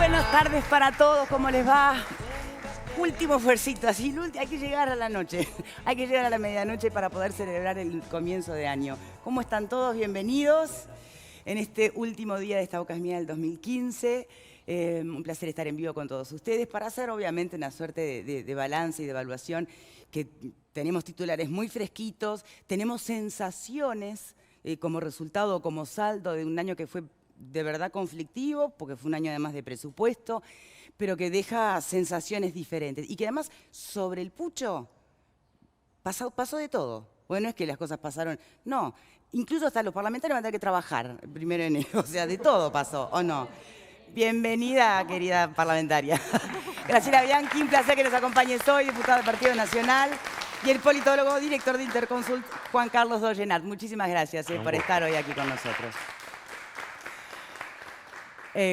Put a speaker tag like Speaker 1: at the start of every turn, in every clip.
Speaker 1: Buenas tardes para todos, ¿cómo les va? Último esfuercito, así hay que llegar a la noche, hay que llegar a la medianoche para poder celebrar el comienzo de año. ¿Cómo están todos? Bienvenidos en este último día de Esta Boca es Mía del 2015. Un placer estar en vivo con todos ustedes para hacer obviamente una suerte de balance y de evaluación, que tenemos titulares muy fresquitos, tenemos sensaciones como resultado, como saldo de un año que fue de verdad conflictivo, porque fue un año además de presupuesto, pero que deja sensaciones diferentes. Y que además, sobre el pucho, pasó de todo. Bueno, es que las cosas pasaron, no. Incluso hasta los parlamentarios van a tener que trabajar el 1 de enero, o sea, de todo pasó, ¿o no? Bienvenida, querida parlamentaria. Graciela Bianchi, un placer que nos acompañes hoy, diputada del Partido Nacional, y el politólogo, director de Interconsult, Juan Carlos Dollenat. Muchísimas gracias por estar hoy aquí con nosotros.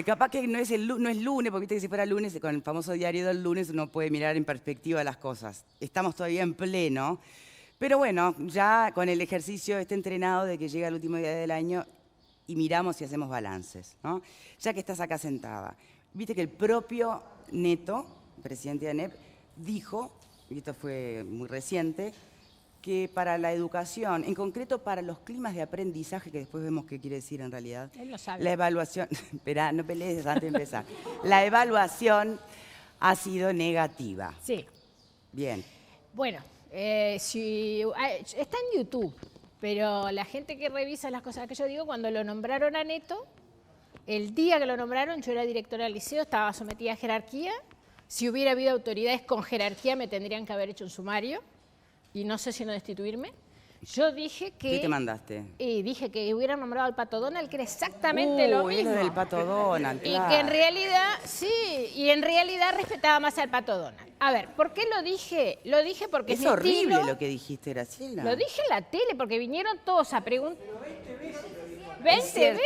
Speaker 1: Capaz que no es lunes, porque viste que si fuera lunes, con el famoso diario del lunes, uno puede mirar en perspectiva las cosas. Estamos todavía en pleno, pero bueno, ya con el ejercicio entrenado de que llega el último día del año y miramos y hacemos balances, ¿no? Ya que estás acá sentada, viste que el propio Neto, presidente de ANEP, dijo, y esto fue muy reciente, que para la educación, en concreto para los climas de aprendizaje, que después vemos qué quiere decir en realidad,
Speaker 2: él lo sabe.
Speaker 1: La evaluación, espera, no pelees antes de empezar, la evaluación ha sido negativa.
Speaker 2: Sí.
Speaker 1: Bien.
Speaker 2: Bueno, está en YouTube, pero la gente que revisa las cosas que yo digo, cuando lo nombraron a Neto, el día que lo nombraron, yo era directora del liceo, estaba sometida a jerarquía. Si hubiera habido autoridades con jerarquía, me tendrían que haber hecho un sumario. Y no sé si no destituirme. Yo dije que...
Speaker 1: ¿Qué te mandaste?
Speaker 2: Y dije que hubieran nombrado al Pato Donald, que era exactamente lo mismo.
Speaker 1: Lo del Pato Donald,
Speaker 2: y
Speaker 1: claro.
Speaker 2: que en realidad, sí, y en realidad respetaba más al Pato Donald. A ver, ¿por qué lo dije? Lo dije porque
Speaker 1: es horrible lo que dijiste, Graciela.
Speaker 2: Lo dije en la tele, porque vinieron todos a preguntar... 20 veces.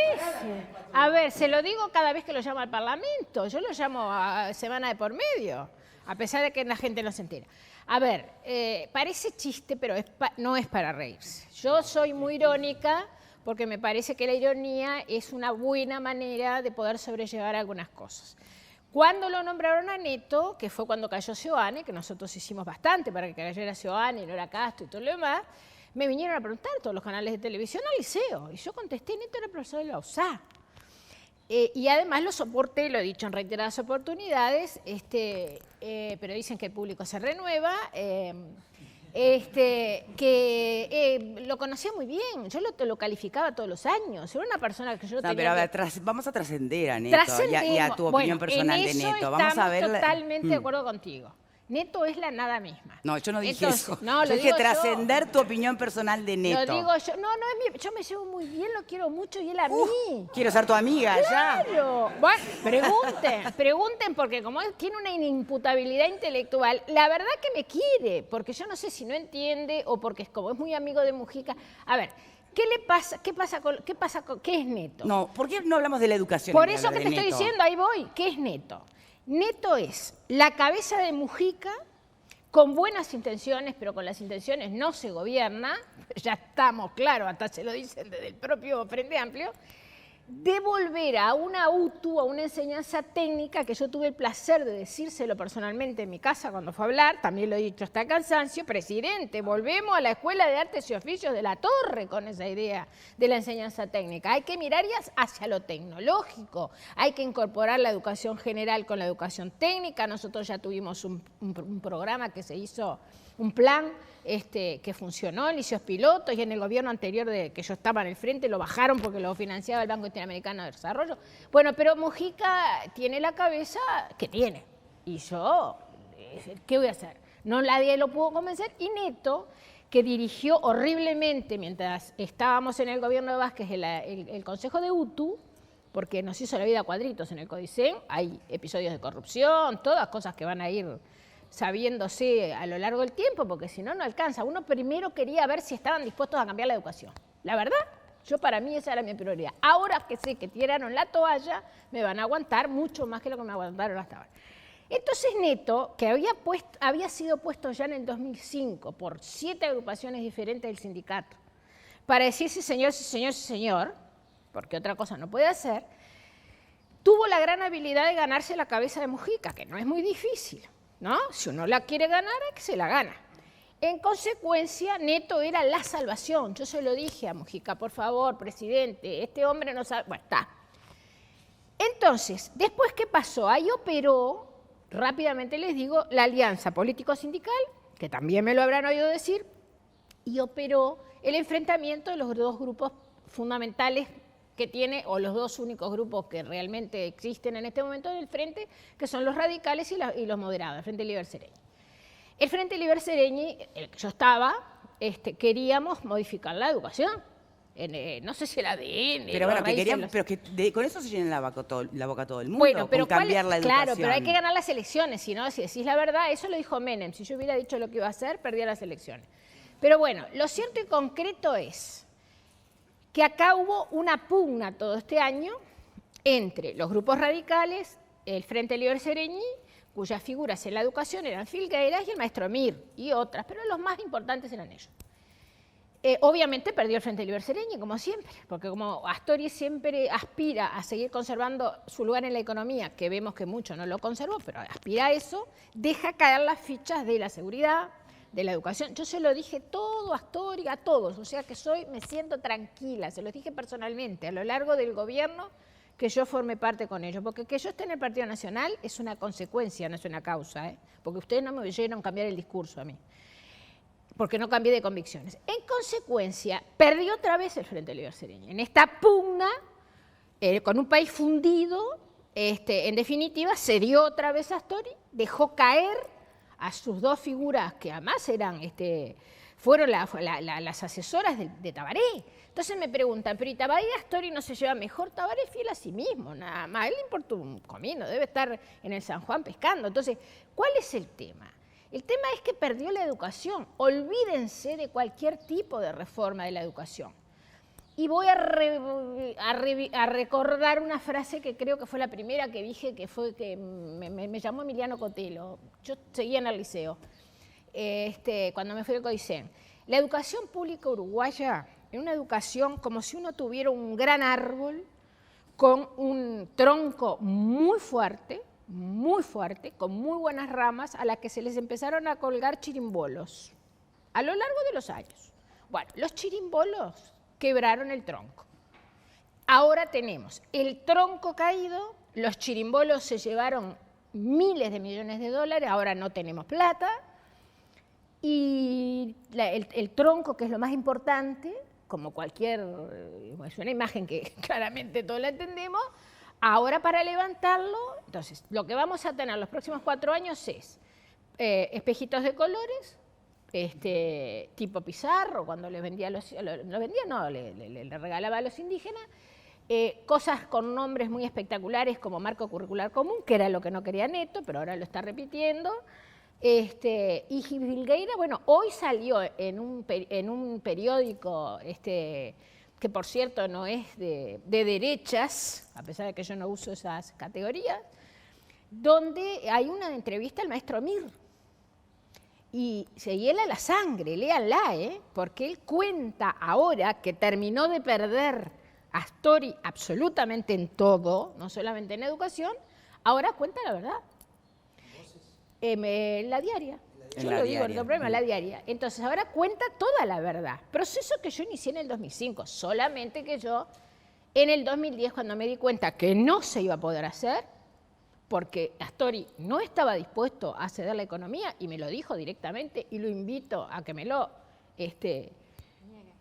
Speaker 2: A ver, se lo digo cada vez que lo llamo al Parlamento. Yo lo llamo a semana de por medio, a pesar de que la gente no se entera. A ver, parece chiste, pero no es para reírse. Yo soy muy irónica porque me parece que la ironía es una buena manera de poder sobrellevar algunas cosas. Cuando lo nombraron a Neto, que fue cuando cayó Seoane, que nosotros hicimos bastante para que cayera Seoane y no era Castro y todo lo demás, me vinieron a preguntar todos los canales de televisión al liceo. Y yo contesté, Neto era profesor de la USAH. Y además lo soporté, lo he dicho en reiteradas oportunidades, pero dicen que el público se renueva, lo conocía muy bien, yo lo calificaba todos los años, era una persona que yo tenía...
Speaker 1: Pero a ver, vamos a trascender a Neto y a tu opinión personal de Neto. Vamos a ver.
Speaker 2: Estamos totalmente de acuerdo contigo. Neto es la nada misma.
Speaker 1: No, yo no dije eso.
Speaker 2: No,
Speaker 1: yo dije trascender tu opinión personal de Neto.
Speaker 2: Lo digo yo. No, yo me llevo muy bien, lo quiero mucho y él a mí.
Speaker 1: Quiero ser tu amiga,
Speaker 2: claro. Ya. Bueno, pregunten, porque como él tiene una inimputabilidad intelectual, la verdad que me quiere, porque yo no sé si no entiende o porque como es muy amigo de Mujica. A ver, ¿qué le pasa? ¿Qué es Neto?
Speaker 1: No, ¿por qué no hablamos de la educación?
Speaker 2: Por eso que te estoy diciendo, ahí voy. ¿Qué es Neto? Neto es la cabeza de Mujica con buenas intenciones, pero con las intenciones no se gobierna, ya estamos claros, hasta se lo dicen desde el propio Frente Amplio, de volver a una UTU, a una enseñanza técnica, que yo tuve el placer de decírselo personalmente en mi casa cuando fue a hablar, también lo he dicho hasta el cansancio, presidente, volvemos a la Escuela de Artes y Oficios de La Torre con esa idea de la enseñanza técnica. Hay que mirar hacia lo tecnológico, hay que incorporar la educación general con la educación técnica. Nosotros ya tuvimos un programa que se hizo, un plan que funcionó en liceos pilotos, y en el gobierno anterior de que yo estaba en el frente lo bajaron porque lo financiaba el Banco Interamericano de Desarrollo. Bueno, pero Mujica tiene la cabeza que tiene. Y yo, ¿qué voy a hacer? Nadie lo pudo convencer. Y Neto, que dirigió horriblemente mientras estábamos en el gobierno de Vázquez el Consejo de UTU, porque nos hizo la vida a cuadritos en el Codicen, hay episodios de corrupción, todas cosas que van a ir sabiéndose a lo largo del tiempo, porque si no, no alcanza. Uno primero quería ver si estaban dispuestos a cambiar la educación. La verdad, para mí esa era mi prioridad. Ahora que sé que tiraron la toalla, me van a aguantar mucho más que lo que me aguantaron hasta ahora. Entonces Neto, que había sido puesto ya en el 2005 por 7 agrupaciones diferentes del sindicato, para decir sí señor, sí señor, sí señor, porque otra cosa no puede hacer, tuvo tuvo la gran habilidad de ganarse la cabeza de Mujica, que no es muy difícil, ¿no? Si uno la quiere ganar, es que se la gana. En consecuencia, Neto era la salvación. Yo se lo dije a Mujica, por favor, presidente, este hombre no sabe... Bueno, está. Entonces, después, ¿qué pasó? Ahí operó, rápidamente les digo, la alianza político-sindical, que también me lo habrán oído decir, y operó el enfrentamiento de los dos grupos fundamentales que tiene, o los dos únicos grupos que realmente existen en este momento en el Frente, que son los radicales y los moderados, el Frente Liber Sereñi. El Frente Liber Sereñi, el que yo estaba, queríamos modificar la educación. No sé si el ADN.
Speaker 1: Pero bueno, con eso se llena la boca todo el mundo,
Speaker 2: bueno, pero
Speaker 1: con cambiar la educación.
Speaker 2: Claro, pero hay que ganar las elecciones, si no, si decís la verdad, eso lo dijo Menem. Si yo hubiera dicho lo que iba a hacer, perdía las elecciones. Pero bueno, lo cierto y concreto es que acá hubo una pugna todo este año entre los grupos radicales, el Frente Liber Sereñi, cuyas figuras en la educación eran Filgueiras y el maestro Mir, y otras, pero los más importantes eran ellos. Obviamente perdió el Frente Liber Sereñi, como siempre, porque como Astori siempre aspira a seguir conservando su lugar en la economía, que vemos que mucho no lo conservó, pero aspira a eso, deja caer las fichas de la seguridad, de la educación. Yo se lo dije todo a Astori, a todos, o sea que me siento tranquila, se los dije personalmente, a lo largo del gobierno, que yo forme parte con ellos, porque que yo esté en el Partido Nacional es una consecuencia, no es una causa, porque ustedes no me oyeron cambiar el discurso a mí, porque no cambié de convicciones. En consecuencia, perdió otra vez el Frente Liber Sereñi. En esta pugna, con un país fundido, en definitiva, se dio otra vez a Astori, dejó caer a sus dos figuras, que además fueron las asesoras de Tabaré. Entonces me preguntan, pero ¿y Tabaré y Astori no se lleva mejor? Tabaré es fiel a sí mismo, nada más. A él le importa un comino, debe estar en el San Juan pescando. Entonces, ¿cuál es el tema? El tema es que perdió la educación. Olvídense de cualquier tipo de reforma de la educación. Y voy a recordar una frase que creo que fue la primera que dije, que me llamó Emiliano Cotelo. Yo seguía en el liceo, cuando me fui al CODICEN. La educación pública uruguaya es una educación como si uno tuviera un gran árbol con un tronco muy fuerte, con muy buenas ramas, a las que se les empezaron a colgar chirimbolos a lo largo de los años. Bueno, los chirimbolos quebraron el tronco. Ahora tenemos el tronco caído, los chirimbolos se llevaron miles de millones de dólares, ahora no tenemos plata, y el tronco, que es lo más importante, como es una imagen que claramente todos la entendemos, ahora para levantarlo, entonces lo que vamos a tener los próximos 4 años es espejitos de colores, tipo Pizarro, cuando les vendía le regalaba a los indígenas, cosas con nombres muy espectaculares como marco curricular común, que era lo que no quería Neto, pero ahora lo está repitiendo. Y Filgueira, bueno, hoy salió en un periódico, que por cierto no es de derechas, a pesar de que yo no uso esas categorías, donde hay una entrevista al maestro Mir. Y se hiela la sangre, léanla, porque él cuenta ahora que terminó de perder a Astori absolutamente en todo, no solamente en educación, ahora cuenta la verdad. La diaria. Yo lo digo, no problema, la diaria. Entonces ahora cuenta toda la verdad. Proceso que yo inicié en el 2005, solamente que yo en el 2010, cuando me di cuenta que no se iba a poder hacer, porque Astori no estaba dispuesto a ceder la economía, y me lo dijo directamente, y lo invito a que me lo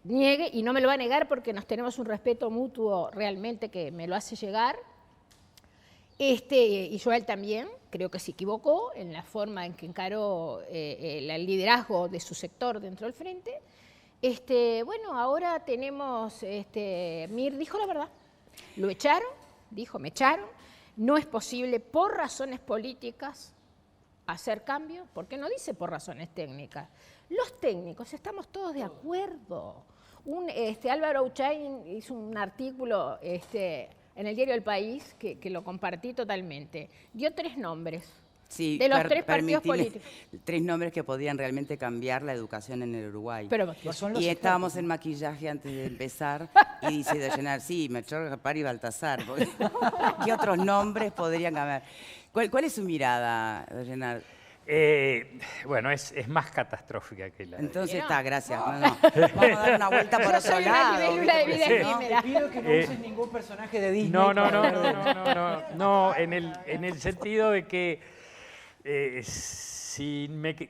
Speaker 2: niegue, y no me lo va a negar porque nos tenemos un respeto mutuo realmente que me lo hace llegar, y yo a él también, creo que se equivocó en la forma en que encaró el liderazgo de su sector dentro del Frente. Bueno, ahora tenemos, Mir dijo la verdad, lo echaron, dijo, me echaron, no es posible por razones políticas hacer cambios, porque no dice por razones técnicas. Los técnicos estamos todos de acuerdo. Álvaro Auchain hizo un artículo en el diario El País, que lo compartí totalmente. Dio 3 nombres.
Speaker 1: Sí,
Speaker 2: de los tres partidos
Speaker 1: permitime
Speaker 2: políticos.
Speaker 1: 3 nombres que podrían realmente cambiar la educación en el Uruguay.
Speaker 2: Pero
Speaker 1: Y estábamos en maquillaje antes de empezar y dice Dollenar, sí, Melchor, Gaspar y Baltasar. Porque, ¿qué otros nombres podrían cambiar? ¿Cuál es su mirada, Dollenar?
Speaker 3: Bueno, es más catastrófica que la de...
Speaker 1: Entonces está, gracias. No. Vamos a dar una vuelta por
Speaker 2: Yo
Speaker 1: otro
Speaker 2: soy una
Speaker 1: lado.
Speaker 2: libélula de
Speaker 1: ¿viste?
Speaker 2: vida
Speaker 1: ¿No?
Speaker 2: efímera.
Speaker 4: Te pido que no uses ningún personaje de Disney.
Speaker 3: No, en el sentido de que si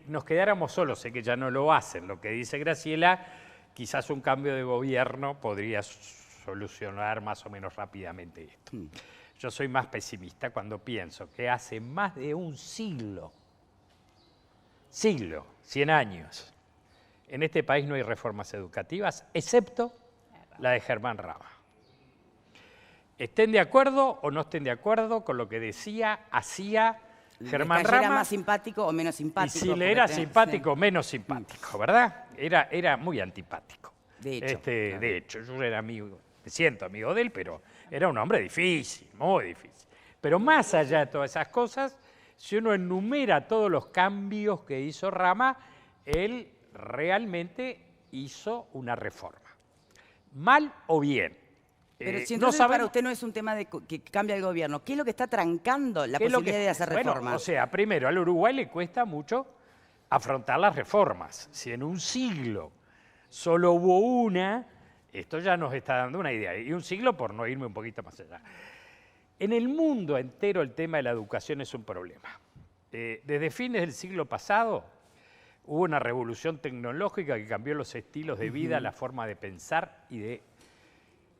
Speaker 3: nos quedáramos solos, sé que ya no lo hacen, lo que dice Graciela, quizás un cambio de gobierno podría solucionar más o menos rápidamente esto. Yo soy más pesimista cuando pienso que hace más de un siglo, 100 años, en este país no hay reformas educativas, excepto la de Germán Rama. Estén de acuerdo o no estén de acuerdo con lo que decía, hacía Germán
Speaker 1: ¿Les
Speaker 3: Rama.
Speaker 1: cayera más simpático o menos
Speaker 3: Y
Speaker 1: simpático?
Speaker 3: si le era simpático o menos simpático, ¿verdad? Era muy antipático.
Speaker 1: De hecho. Claro.
Speaker 3: De hecho, yo era amigo, me siento amigo de él, pero era un hombre difícil, muy difícil. Pero más allá de todas esas cosas, si uno enumera todos los cambios que hizo Rama, él realmente hizo una reforma. Mal o bien.
Speaker 1: Pero si
Speaker 3: no
Speaker 1: entonces
Speaker 3: sabemos-
Speaker 1: para usted no es un tema de que cambia el gobierno, ¿qué es lo que está trancando la
Speaker 3: ¿Qué es lo
Speaker 1: posibilidad de hacer
Speaker 3: bueno,
Speaker 1: reformas?
Speaker 3: o sea, primero, al Uruguay le cuesta mucho afrontar las reformas. Si en un siglo solo hubo una, esto ya nos está dando una idea. Y un siglo por no irme un poquito más allá. En el mundo entero el tema de la educación es un problema. Desde fines del siglo pasado hubo una revolución tecnológica que cambió los estilos de vida, la forma de pensar y de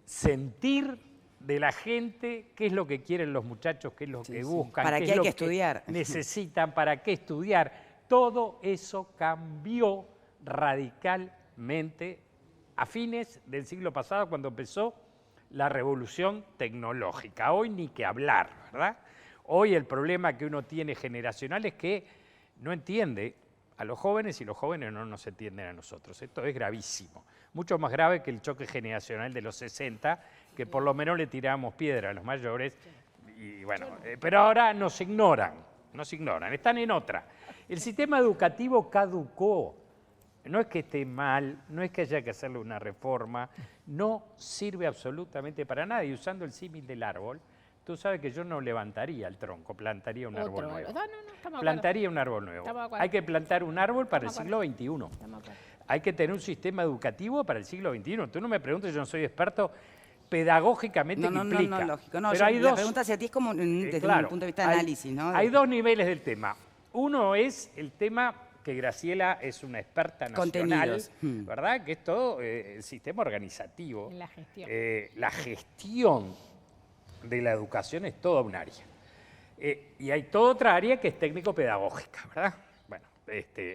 Speaker 3: sentir de la gente qué es lo que quieren los muchachos, qué es lo que buscan.
Speaker 1: ¿Para
Speaker 3: qué
Speaker 1: qué
Speaker 3: es
Speaker 1: hay
Speaker 3: lo
Speaker 1: que estudiar?
Speaker 3: necesitan, para qué estudiar. Todo eso cambió radicalmente a fines del siglo pasado cuando empezó la revolución tecnológica. Hoy ni que hablar, ¿verdad? Hoy el problema que uno tiene generacional es que no entiende a los jóvenes y los jóvenes no nos entienden a nosotros. Esto es gravísimo. Mucho más grave que el choque generacional de los 60, que por lo menos le tiramos piedra a los mayores. Y bueno, pero ahora nos ignoran, están en otra. El sistema educativo caducó. No es que esté mal, no es que haya que hacerle una reforma, no sirve absolutamente para nada. Y usando el símil del árbol, tú sabes que yo no levantaría el tronco, plantaría un árbol nuevo.
Speaker 2: No, estamos de acuerdo.
Speaker 3: Plantaría un árbol nuevo.
Speaker 2: Estamos de acuerdo.
Speaker 3: Hay que plantar un árbol para el siglo XXI.
Speaker 2: Estamos de acuerdo.
Speaker 3: Hay que tener un sistema educativo para el siglo XXI. Tú no me preguntes, yo no soy experto pedagógicamente
Speaker 1: No,
Speaker 3: que implica.
Speaker 1: lógico. No,
Speaker 3: Pero hay
Speaker 1: la
Speaker 3: dos,
Speaker 1: pregunta hacia ti es como desde
Speaker 3: claro,
Speaker 1: un punto de vista de análisis, ¿no?
Speaker 3: Hay dos niveles del tema. Uno es el tema que Graciela es una experta nacional,
Speaker 1: Contenidos.
Speaker 3: ¿verdad? Que es todo el sistema organizativo.
Speaker 2: En la gestión.
Speaker 3: La gestión de la educación es toda un área. Y hay toda otra área que es técnico-pedagógica, ¿verdad? Bueno,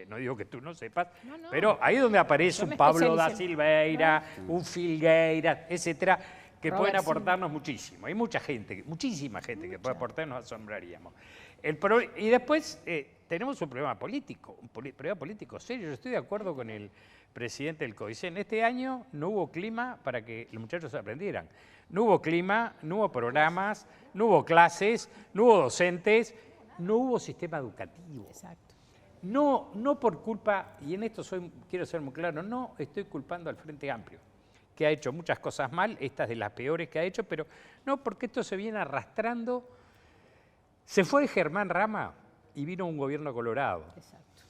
Speaker 3: no digo que tú no sepas, pero ahí es donde aparece
Speaker 2: Yo
Speaker 3: un
Speaker 2: me
Speaker 3: Pablo da
Speaker 2: especialicé.
Speaker 3: Silveira, un Filgueira, etcétera, que
Speaker 2: Robert
Speaker 3: pueden aportarnos muchísimo. Hay mucha gente, muchísima gente que puede aportar, nos asombraríamos. Y después tenemos un problema político, problema político serio. Yo estoy de acuerdo con el presidente del CODICEN. Este año no hubo clima para que los muchachos aprendieran. No hubo clima, no hubo programas, no hubo clases, no hubo docentes, no hubo sistema educativo.
Speaker 2: Exacto.
Speaker 3: No por culpa, y en esto quiero ser muy claro, no estoy culpando al Frente Amplio, que ha hecho muchas cosas mal, esta es de las peores que ha hecho, pero no, porque esto se viene arrastrando. Se fue Germán Rama y vino un gobierno colorado.
Speaker 2: Exacto.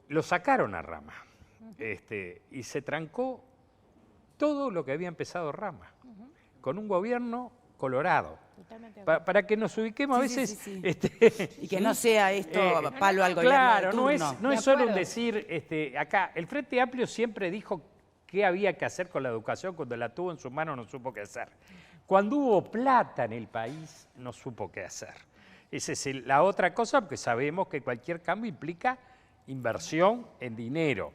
Speaker 3: Lo sacaron a Rama y se trancó todo lo que había empezado Rama, con un gobierno colorado.
Speaker 2: Totalmente de acuerdo.
Speaker 3: Para que nos ubiquemos a
Speaker 1: Sí,
Speaker 3: veces...
Speaker 1: sí. Y que no sea esto palo al gobierno
Speaker 3: Claro,
Speaker 1: de
Speaker 3: no
Speaker 1: turno.
Speaker 3: es solo un
Speaker 2: acuerdo.
Speaker 3: decir, acá, el Frente Amplio siempre dijo qué había que hacer con la educación, cuando la tuvo en su mano no supo qué hacer. Cuando hubo plata en el país, no supo qué hacer. Esa es la otra cosa, porque sabemos que cualquier cambio implica inversión en dinero.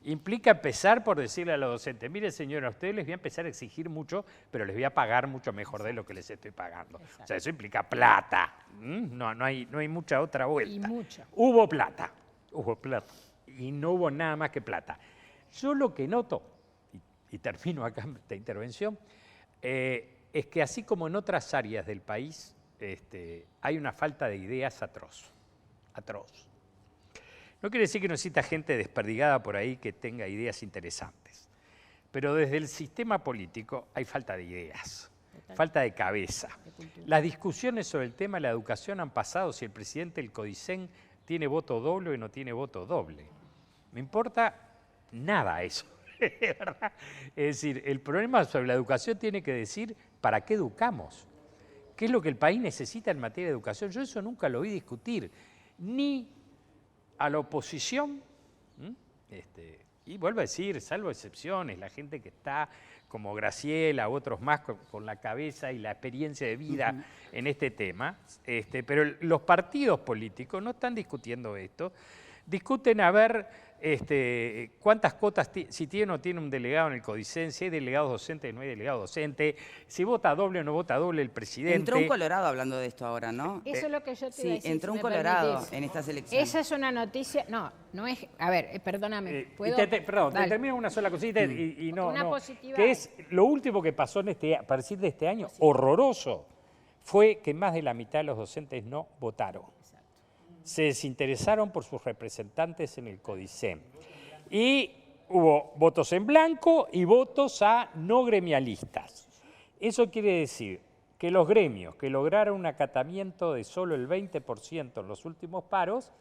Speaker 3: Implica empezar por decirle a los docentes, mire señora, a ustedes les voy a empezar a exigir mucho, pero les voy a pagar mucho mejor de lo que les estoy pagando. O sea, eso implica plata. No hay mucha otra vuelta.
Speaker 2: Y mucha.
Speaker 3: Hubo plata. Y no hubo nada más que plata. Yo lo que noto, y termino acá esta intervención, es que así como en otras áreas del país hay una falta de ideas atroz. Atroz. No quiere decir que no exista gente desperdigada por ahí que tenga ideas interesantes. Pero desde el sistema político hay falta de ideas, falta de cabeza. Las discusiones sobre el tema de la educación han pasado si el presidente del CODICEN tiene voto doble o no tiene voto doble. Me importa nada eso, ¿verdad? Es decir, el problema sobre la educación tiene que decir para qué educamos, qué es lo que el país necesita en materia de educación. Yo eso nunca lo oí discutir, ni a la oposición, y vuelvo a decir, salvo excepciones, la gente que está como Graciela, otros más con la cabeza y la experiencia de vida en este tema, pero los partidos políticos no están discutiendo esto, discuten a ver cuántas cuotas, si tiene o no tiene un delegado en el CODICEN, si hay delegados docentes o no hay delegados docentes, si vota doble o no vota doble el presidente.
Speaker 1: Entró un colorado hablando de esto ahora, ¿no?
Speaker 2: Eso es lo que yo te iba a decir.
Speaker 1: Sí, entró
Speaker 2: si
Speaker 1: un
Speaker 2: me
Speaker 1: colorado
Speaker 2: permitís.
Speaker 1: en estas elecciones.
Speaker 2: Esa es una noticia, no es, a ver, perdóname, ¿puedo?
Speaker 3: Perdón, te
Speaker 2: Dale.
Speaker 3: termino una sola cosita y no,
Speaker 2: Una
Speaker 3: no,
Speaker 2: positiva.
Speaker 3: que es lo último que pasó a partir de este año, horroroso, fue que más de la mitad de los docentes no votaron. Se desinteresaron por sus representantes en el CODICEN. Y hubo votos en blanco y votos a no gremialistas. Eso quiere decir que los gremios que lograron un acatamiento de solo el 20% en los últimos paros,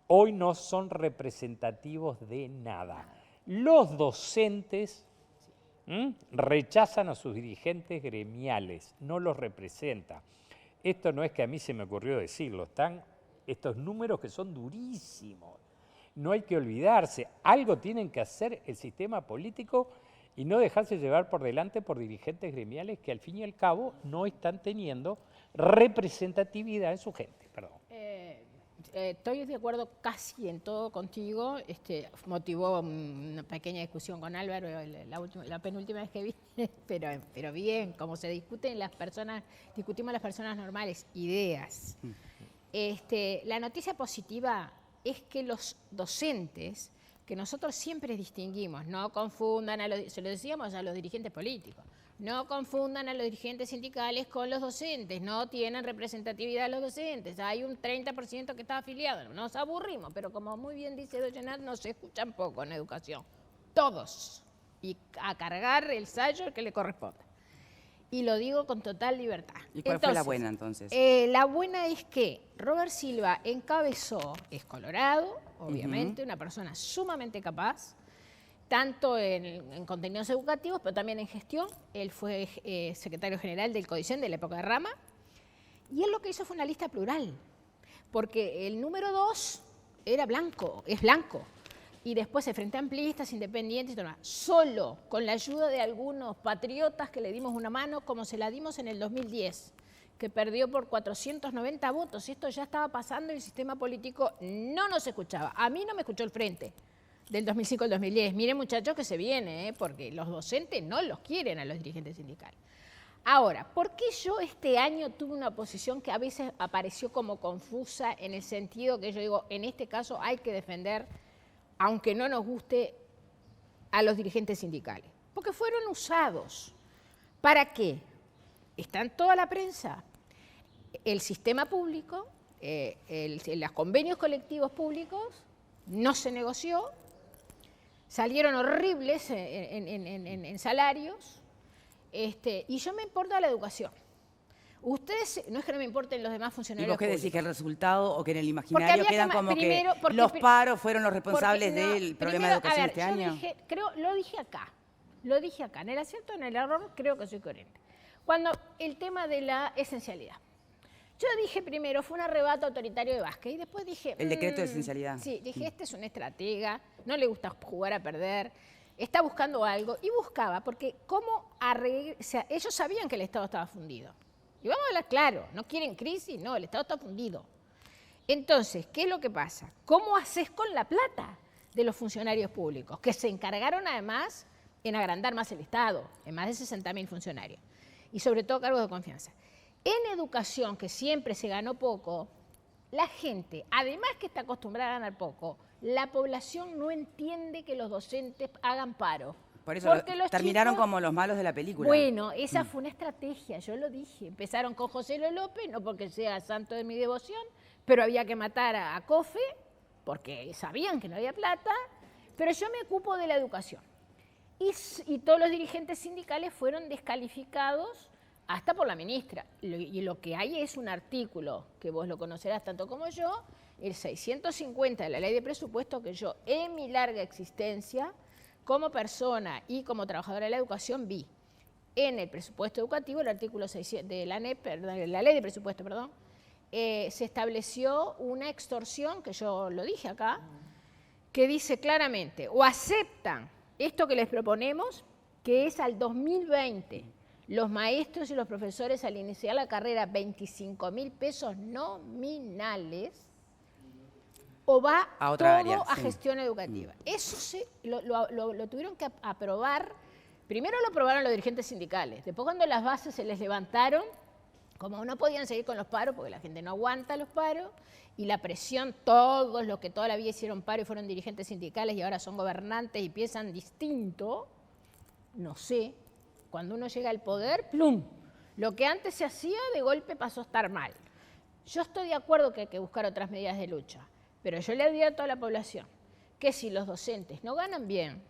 Speaker 3: hoy no son representativos de nada. Los docentes rechazan a sus dirigentes gremiales, no los representa. Esto no es que a mí se me ocurrió decirlo, están estos números que son durísimos. No hay que olvidarse, algo tienen que hacer el sistema político y no dejarse llevar por delante por dirigentes gremiales que al fin y al cabo no están teniendo representatividad en su gente. Perdón.
Speaker 2: Estoy de acuerdo casi en todo contigo. Motivó una pequeña discusión con Álvaro la penúltima vez que vi, pero bien, como se discuten las personas, discutimos las personas normales, ideas. La noticia positiva es que los docentes, que nosotros siempre distinguimos, no confundan, se lo decíamos a los dirigentes políticos, no confundan a los dirigentes sindicales con los docentes, no tienen representatividad los docentes, hay un 30% que está afiliado, nos aburrimos, pero como muy bien dice Doyenat, nos escuchan poco en educación, todos, y a cargar el sayo que le corresponda. Y lo digo con total libertad.
Speaker 1: ¿Y cuál fue la buena entonces?
Speaker 2: La buena es que Robert Silva encabezó, es colorado, obviamente, una persona sumamente capaz, tanto en contenidos educativos, pero también en gestión. Él fue secretario general del CODICEN de la época de Rama, y él lo que hizo fue una lista plural, porque el número 2 era blanco, es blanco. Y después se frente a amplistas, independientes, y todo lo demás. Solo con la ayuda de algunos patriotas que le dimos una mano, como se la dimos en el 2010, que perdió por 490 votos. Esto ya estaba pasando y el sistema político no nos escuchaba. A mí no me escuchó el frente del 2005 al 2010. Miren, muchachos, que se viene, porque los docentes no los quieren a los dirigentes sindicales. Ahora, ¿por qué yo este año tuve una posición que a veces apareció como confusa en el sentido que yo digo, en este caso hay que defender, aunque no nos guste, a los dirigentes sindicales? Porque fueron usados. ¿Para qué? Está en toda la prensa. El sistema público, los convenios colectivos públicos, no se negoció, salieron horribles en salarios, y yo me importa la educación. Ustedes, no es que no me importen los demás funcionarios
Speaker 1: ¿Y vos qué
Speaker 2: públicos.
Speaker 1: decís? ¿Que el resultado o que en el imaginario quedan como
Speaker 2: primero,
Speaker 1: que los paros fueron los responsables
Speaker 2: porque, no,
Speaker 1: del problema
Speaker 2: primero,
Speaker 1: de educación
Speaker 2: a ver,
Speaker 1: este
Speaker 2: yo
Speaker 1: año?
Speaker 2: lo dije acá, en el acierto, en el error, creo que soy coherente. Cuando el tema de la esencialidad. Yo dije primero, fue un arrebato autoritario de Vázquez, y después dije...
Speaker 1: El decreto de esencialidad.
Speaker 2: Sí, dije, este es un estratega, no le gusta jugar a perder, está buscando algo, y buscaba, porque cómo arreglar... O sea, ellos sabían que el Estado estaba fundido. Y vamos a hablar claro, no quieren crisis, no, el Estado está fundido. Entonces, ¿qué es lo que pasa? ¿Cómo haces con la plata de los funcionarios públicos? Que se encargaron además en agrandar más el Estado, en más de 60.000 funcionarios. Y sobre todo cargos de confianza. En educación, que siempre se ganó poco, la gente, además que está acostumbrada a ganar poco, la población no entiende que los docentes hagan paro.
Speaker 1: Por eso
Speaker 2: Porque los
Speaker 1: terminaron
Speaker 2: chicos-
Speaker 1: como los malos de la película.
Speaker 2: Bueno, esa fue una estrategia, yo lo dije. Empezaron con José Lo López, no porque sea santo de mi devoción, pero había que matar a Cofe, porque sabían que no había plata, pero yo me ocupo de la educación. Y todos los dirigentes sindicales fueron descalificados hasta por la ministra. Y lo que hay es un artículo, que vos lo conocerás tanto como yo, el 650 de la Ley de Presupuesto, que yo en mi larga existencia, como persona y como trabajadora de la educación, vi en el presupuesto educativo, el artículo 600 de la Ley de Presupuesto, perdón, se estableció una extorsión, que yo lo dije acá, que dice claramente, o aceptan esto que les proponemos, que es al 2020, los maestros y los profesores al iniciar la carrera 25.000 pesos nominales, o va
Speaker 1: a otra
Speaker 2: todo
Speaker 1: área,
Speaker 2: a
Speaker 1: sí.
Speaker 2: gestión educativa. Eso lo tuvieron que aprobar. Primero lo aprobaron los dirigentes sindicales. Después, cuando las bases se les levantaron, como no podían seguir con los paros, porque la gente no aguanta los paros, y la presión, todos los que toda la vida hicieron paro y fueron dirigentes sindicales y ahora son gobernantes y piensan distinto, no sé, cuando uno llega al poder, ¡plum! Lo que antes se hacía, de golpe pasó a estar mal. Yo estoy de acuerdo que hay que buscar otras medidas de lucha, pero yo le advierto a la población que si los docentes no ganan bien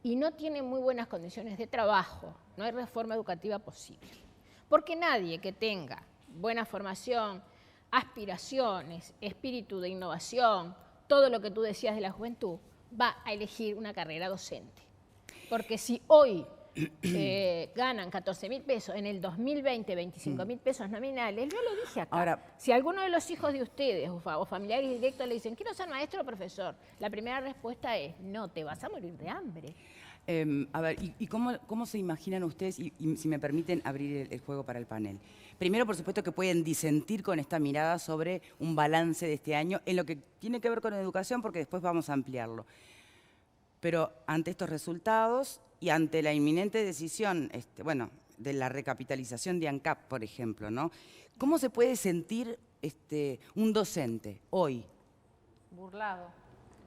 Speaker 2: y no tienen muy buenas condiciones de trabajo, no hay reforma educativa posible. Porque nadie que tenga buena formación, aspiraciones, espíritu de innovación, todo lo que tú decías de la juventud, va a elegir una carrera docente. Porque si hoy ganan 14.000 pesos, en el 2020 25.000 pesos nominales, yo lo dije acá.
Speaker 1: Ahora,
Speaker 2: si alguno de los hijos de ustedes o familiares directos le dicen, quiero ser maestro o profesor, la primera respuesta es, no, te vas a morir de hambre.
Speaker 1: a ver, ¿y cómo se imaginan ustedes, y si me permiten abrir el juego para el panel? Primero, por supuesto, que pueden disentir con esta mirada sobre un balance de este año en lo que tiene que ver con educación, porque después vamos a ampliarlo. Pero ante estos resultados y ante la inminente decisión, de la recapitalización de ANCAP, por ejemplo, ¿no? ¿Cómo se puede sentir un docente hoy?
Speaker 5: Burlado.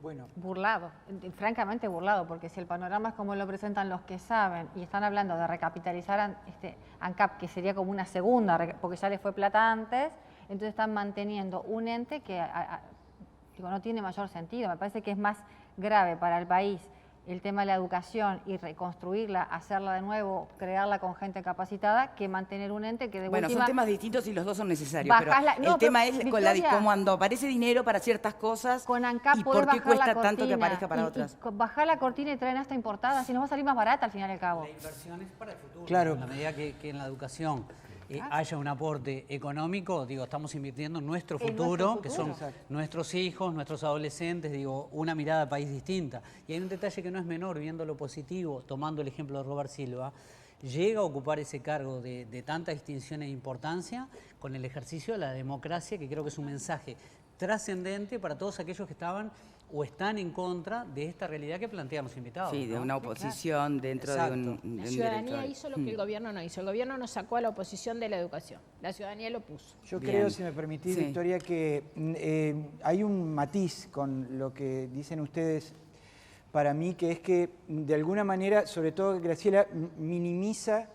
Speaker 4: Bueno,
Speaker 5: Burlado, francamente burlado, porque si el panorama es como lo presentan los que saben y están hablando de recapitalizar ANCAP, que sería como una segunda, porque ya les fue plata antes, entonces están manteniendo un ente que no tiene mayor sentido. Me parece que es más grave para el país el tema de la educación y reconstruirla, hacerla de nuevo, crearla con gente capacitada, que mantener un ente que de
Speaker 1: Bueno,
Speaker 5: última...
Speaker 1: son temas distintos y los dos son necesarios, pero
Speaker 5: No,
Speaker 1: el tema es
Speaker 5: Victoria,
Speaker 1: cuando aparece dinero para ciertas cosas
Speaker 5: con ANCAP
Speaker 1: y
Speaker 5: podés
Speaker 1: por qué
Speaker 5: bajar la
Speaker 1: cuesta tanto que
Speaker 5: cortina
Speaker 1: aparezca para otras.
Speaker 5: bajar la cortina y traer hasta importada, si nos va a salir más barata al final y al cabo.
Speaker 6: La inversión es para el futuro.
Speaker 4: Claro.
Speaker 6: En la medida que en la educación haya un aporte económico, estamos invirtiendo en nuestro futuro, que son nuestros hijos, nuestros adolescentes, una mirada de país distinta. Y hay un detalle que no es menor, viendo lo positivo, tomando el ejemplo de Robert Silva, llega a ocupar ese cargo de tanta distinción e importancia con el ejercicio de la democracia, que creo que es un mensaje trascendente para todos aquellos que estaban o están en contra de esta realidad que plantean los invitados.
Speaker 1: Sí, de
Speaker 6: ¿no?
Speaker 1: una oposición dentro de un
Speaker 2: La
Speaker 1: derecho.
Speaker 2: ciudadanía hizo lo que el gobierno no hizo. El gobierno nos sacó a la oposición de la educación. La ciudadanía lo puso.
Speaker 4: yo
Speaker 1: Bien.
Speaker 4: creo, si me permitís,
Speaker 1: Sí.
Speaker 4: Victoria, que hay un matiz con lo que dicen ustedes para mí, que es que de alguna manera, sobre todo Graciela, minimiza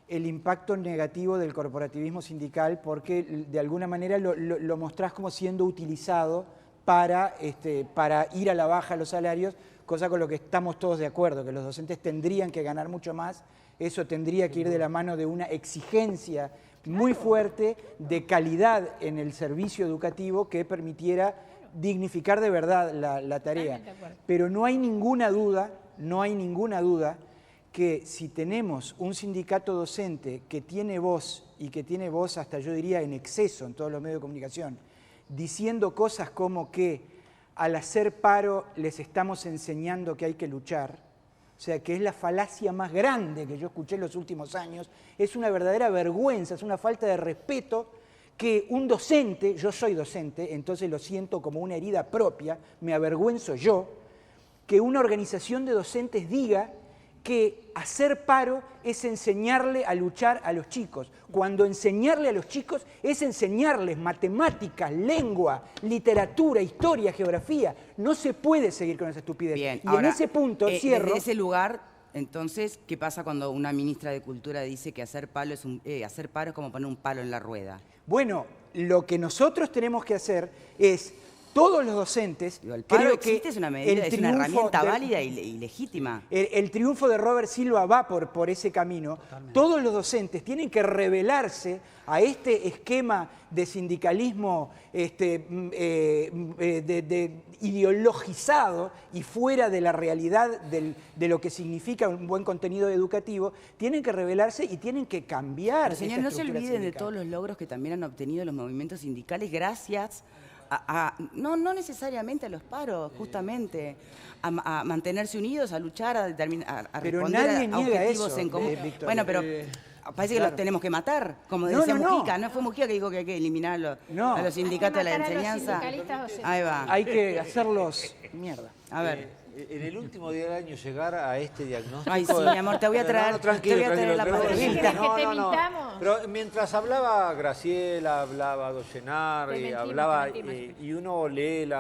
Speaker 4: el impacto negativo del corporativismo sindical, porque de alguna manera lo mostrás como siendo utilizado para ir a la baja los salarios, cosa con lo que estamos todos de acuerdo, que los docentes tendrían que ganar mucho más, eso tendría que ir de la mano de una exigencia muy fuerte de calidad en el servicio educativo que permitiera dignificar de verdad la tarea.
Speaker 2: Totalmente de acuerdo.
Speaker 4: Pero no hay ninguna duda que si tenemos un sindicato docente que tiene voz, y que tiene voz hasta yo diría en exceso en todos los medios de comunicación, diciendo cosas como que al hacer paro les estamos enseñando que hay que luchar, o sea, que es la falacia más grande que yo escuché en los últimos años, es una verdadera vergüenza, es una falta de respeto que un docente, yo soy docente, entonces lo siento como una herida propia, me avergüenzo yo, que una organización de docentes diga que hacer paro es enseñarle a luchar a los chicos, cuando enseñarle a los chicos es enseñarles matemáticas, lengua, literatura, historia, geografía. No se puede seguir con esa estupidez.
Speaker 1: Bien,
Speaker 4: Y
Speaker 1: ahora,
Speaker 4: en ese punto cierro.
Speaker 1: Desde ese lugar, Entonces, ¿qué pasa cuando una ministra de Cultura dice que hacer paro es como poner un palo en la rueda?
Speaker 4: Bueno, lo que nosotros tenemos que hacer es, todos los docentes,
Speaker 1: Digo, el paro
Speaker 4: creo
Speaker 1: existe,
Speaker 4: que
Speaker 1: es una medida, es una herramienta válida y legítima.
Speaker 4: El triunfo de Robert Silva va por ese camino.
Speaker 6: Totalmente.
Speaker 4: Todos los docentes tienen que rebelarse a este esquema de sindicalismo ideologizado y fuera de la realidad de lo que significa un buen contenido educativo. Tienen que rebelarse y tienen que cambiar.
Speaker 1: Pero, señor,
Speaker 4: esta
Speaker 1: no se
Speaker 4: estructura
Speaker 1: olviden de
Speaker 4: sindical.
Speaker 1: todos los logros que también han obtenido los movimientos sindicales gracias no necesariamente a los paros, justamente, a mantenerse unidos, a luchar, a
Speaker 4: Pero
Speaker 1: responder
Speaker 4: nadie
Speaker 1: a
Speaker 4: niega
Speaker 1: objetivos
Speaker 4: eso,
Speaker 1: en común.
Speaker 4: Víctor.
Speaker 1: Bueno, pero parece que
Speaker 4: claro.
Speaker 1: los tenemos que matar, como
Speaker 4: No,
Speaker 1: decía
Speaker 4: no, no.
Speaker 1: Mujica. ¿No fue Mujica que dijo que hay que eliminar a los sindicatos de la
Speaker 2: Hay que matar a los
Speaker 1: enseñanza?
Speaker 2: sindicalistas docentes.
Speaker 1: Ahí va.
Speaker 4: Hay que hacerlos mierda.
Speaker 1: A ver.
Speaker 7: En el último día del año llegar a este diagnóstico...
Speaker 1: Ay, sí, mi amor, te voy a traer-
Speaker 7: tranquilo,
Speaker 1: te voy a traer la
Speaker 7: tranquilo,
Speaker 1: pastillita.
Speaker 7: tranquilo.
Speaker 2: ¿Querés que te mintamos?
Speaker 7: Pero mientras hablaba Graciela, hablaba Doyenar,
Speaker 2: Te mentimos,
Speaker 7: hablaba...
Speaker 2: te mentimos.
Speaker 7: y uno lee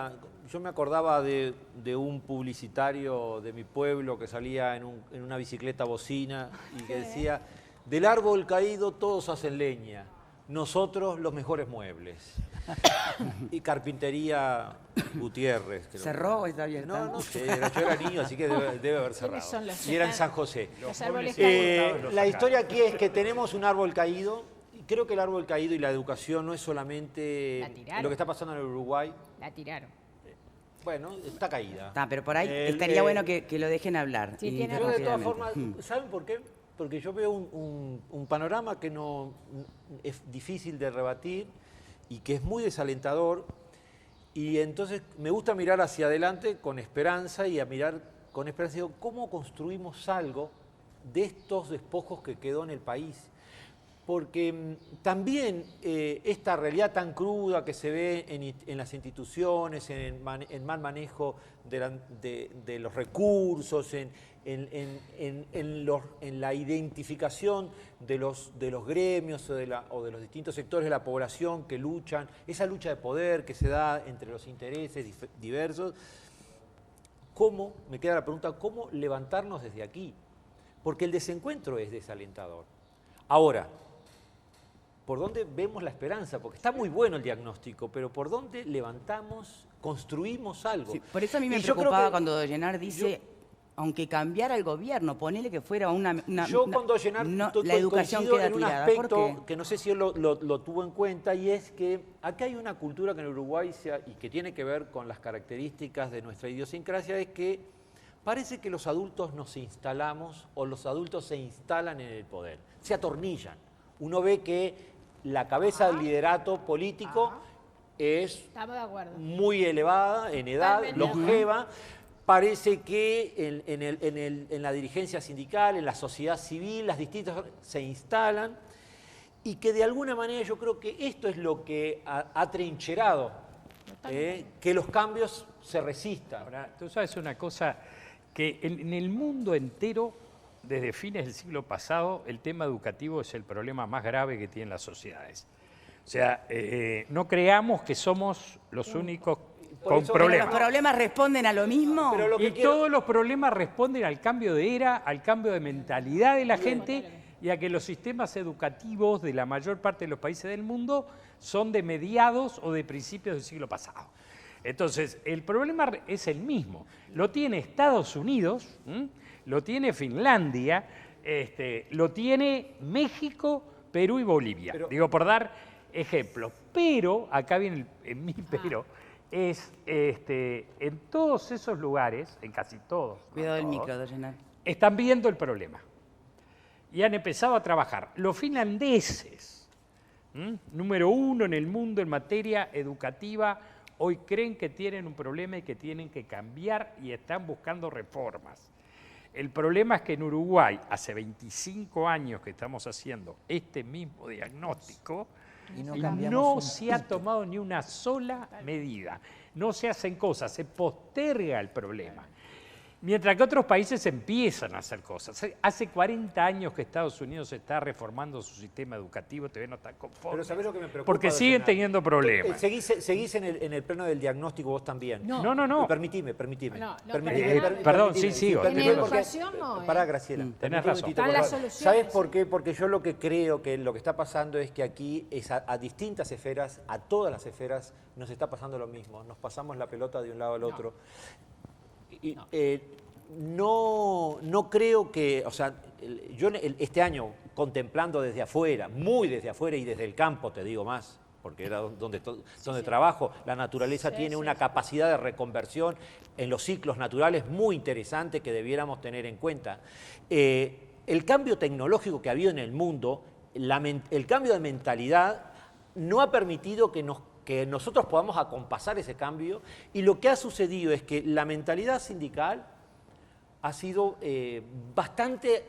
Speaker 7: Yo me acordaba de un publicitario de mi pueblo que salía en una bicicleta bocina y que decía, del árbol caído todos hacen leña, nosotros los mejores muebles. Y Carpintería Gutiérrez. creo.
Speaker 1: ¿Cerró o está abierta?
Speaker 7: No sé, yo era niño, así que debe haber cerrado.
Speaker 2: son los
Speaker 7: Y era en
Speaker 2: que
Speaker 7: San José.
Speaker 2: Los árboles
Speaker 7: La historia aquí es que tenemos un árbol caído. Y creo que el árbol caído y la educación no es solamente
Speaker 2: La tiraron.
Speaker 7: lo que está pasando en el Uruguay.
Speaker 2: La tiraron.
Speaker 7: Bueno, está caída.
Speaker 1: Pero por ahí estaría bueno que lo dejen hablar.
Speaker 2: Sí, tiene
Speaker 7: Yo de todas
Speaker 1: tranquilamente.
Speaker 7: formas, ¿saben por qué? Porque yo veo un panorama que no es difícil de rebatir y que es muy desalentador. Y entonces me gusta mirar hacia adelante con esperanza y a mirar con esperanza. Digo, ¿cómo construimos algo de estos despojos que quedó en el país? Porque también esta realidad tan cruda que se ve en las instituciones, en mal manejo de los recursos, en la identificación de los gremios o de los distintos sectores de la población que luchan, esa lucha de poder que se da entre los intereses diversos, me queda la pregunta, ¿cómo levantarnos desde aquí? Porque el desencuentro es desalentador. Ahora, ¿por dónde vemos la esperanza? Porque está muy bueno el diagnóstico, pero ¿por dónde levantamos, construimos algo?
Speaker 1: Sí, por eso a mí me
Speaker 7: Y yo creo
Speaker 1: preocupaba
Speaker 7: que-
Speaker 1: cuando Doyenar dice, aunque cambiara el gobierno, ponele que fuera
Speaker 7: Yo con Doyenar
Speaker 1: la educación
Speaker 7: coincido
Speaker 1: queda
Speaker 7: en un
Speaker 1: tirada. ¿Por
Speaker 7: aspecto
Speaker 1: qué?
Speaker 7: que no sé si él lo tuvo en cuenta, y es que acá hay una cultura que en Uruguay, y que tiene que ver con las características de nuestra idiosincrasia, es que parece que los adultos nos instalamos o los adultos se instalan en el poder, se atornillan. Uno ve que la cabeza del liderato político es
Speaker 2: Estamos de acuerdo.
Speaker 7: muy elevada en edad,
Speaker 2: Totalmente.
Speaker 7: longeva. Parece que en la dirigencia sindical, en la sociedad civil, las distintas se instalan y que de alguna manera yo creo que esto es lo que ha trincherado, que los cambios se resistan.
Speaker 3: Ahora, tú sabes una cosa, que en el mundo entero, desde fines del siglo pasado, el tema educativo es el problema más grave que tienen las sociedades. O sea, no creamos que somos los únicos con
Speaker 7: eso-
Speaker 3: problemas.
Speaker 1: ¿Los problemas responden a lo mismo?
Speaker 7: Pero lo que
Speaker 3: Y
Speaker 7: quiero-
Speaker 3: todos los problemas responden al cambio de era, al cambio de mentalidad de la gente y a que los sistemas educativos de la mayor parte de los países del mundo son de mediados o de principios del siglo pasado. Entonces, el problema es el mismo. Lo tiene Estados Unidos, lo tiene Finlandia, lo tiene México, Perú y Bolivia. Digo, por dar ejemplos. Pero, acá viene mi pero, es en todos esos lugares, en casi todos, no
Speaker 1: Cuidado del
Speaker 3: todos,
Speaker 1: micro, Doyenar.
Speaker 3: están viendo el problema y han empezado a trabajar. Los finlandeses, número uno en el mundo en materia educativa, hoy creen que tienen un problema y que tienen que cambiar y están buscando reformas. El problema es que en Uruguay, hace 25 años que estamos haciendo este mismo diagnóstico,
Speaker 4: Y no
Speaker 3: y
Speaker 4: cambiamos
Speaker 3: no
Speaker 4: un
Speaker 3: se ha tomado ni una sola medida. No se hacen cosas, se posterga el problema. Mientras que otros países empiezan a hacer cosas. Hace 40 años que Estados Unidos está reformando su sistema educativo, todavía no está conforme.
Speaker 7: Pero ¿sabés lo que me preocupa?
Speaker 3: Porque siguen teniendo problemas.
Speaker 7: Seguís en el plano del diagnóstico vos también.
Speaker 3: No.
Speaker 7: Permitime.
Speaker 3: Perdón, sí, sigo.
Speaker 2: En educación no,
Speaker 7: Pará, Graciela.
Speaker 3: Tenés razón.
Speaker 2: Están las soluciones.
Speaker 7: ¿Sabes por qué? Porque yo lo que creo que lo que está pasando es que aquí es a distintas esferas, a todas las esferas, nos está pasando lo mismo. Nos pasamos la pelota de un lado al otro. No creo que, o sea, yo este año contemplando desde afuera, muy desde afuera y desde el campo, te digo más, porque era donde trabajo, la naturaleza tiene una capacidad de reconversión en los ciclos naturales muy interesante que debiéramos tener en cuenta. El cambio tecnológico que ha habido en el mundo, el cambio de mentalidad no ha permitido que nosotros podamos acompasar ese cambio, y lo que ha sucedido es que la mentalidad sindical ha sido bastante,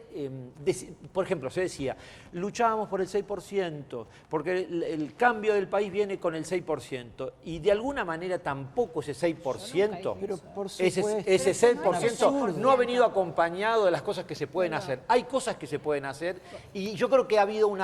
Speaker 7: por ejemplo, se decía, luchábamos por el 6%, porque el cambio del país viene con el 6%, y de alguna manera tampoco ese 6%,
Speaker 4: Pero por
Speaker 7: ese
Speaker 4: supuesto,
Speaker 7: 6% no ha venido acompañado de las cosas que se pueden hacer. Hay cosas que se pueden hacer, y yo creo que ha habido un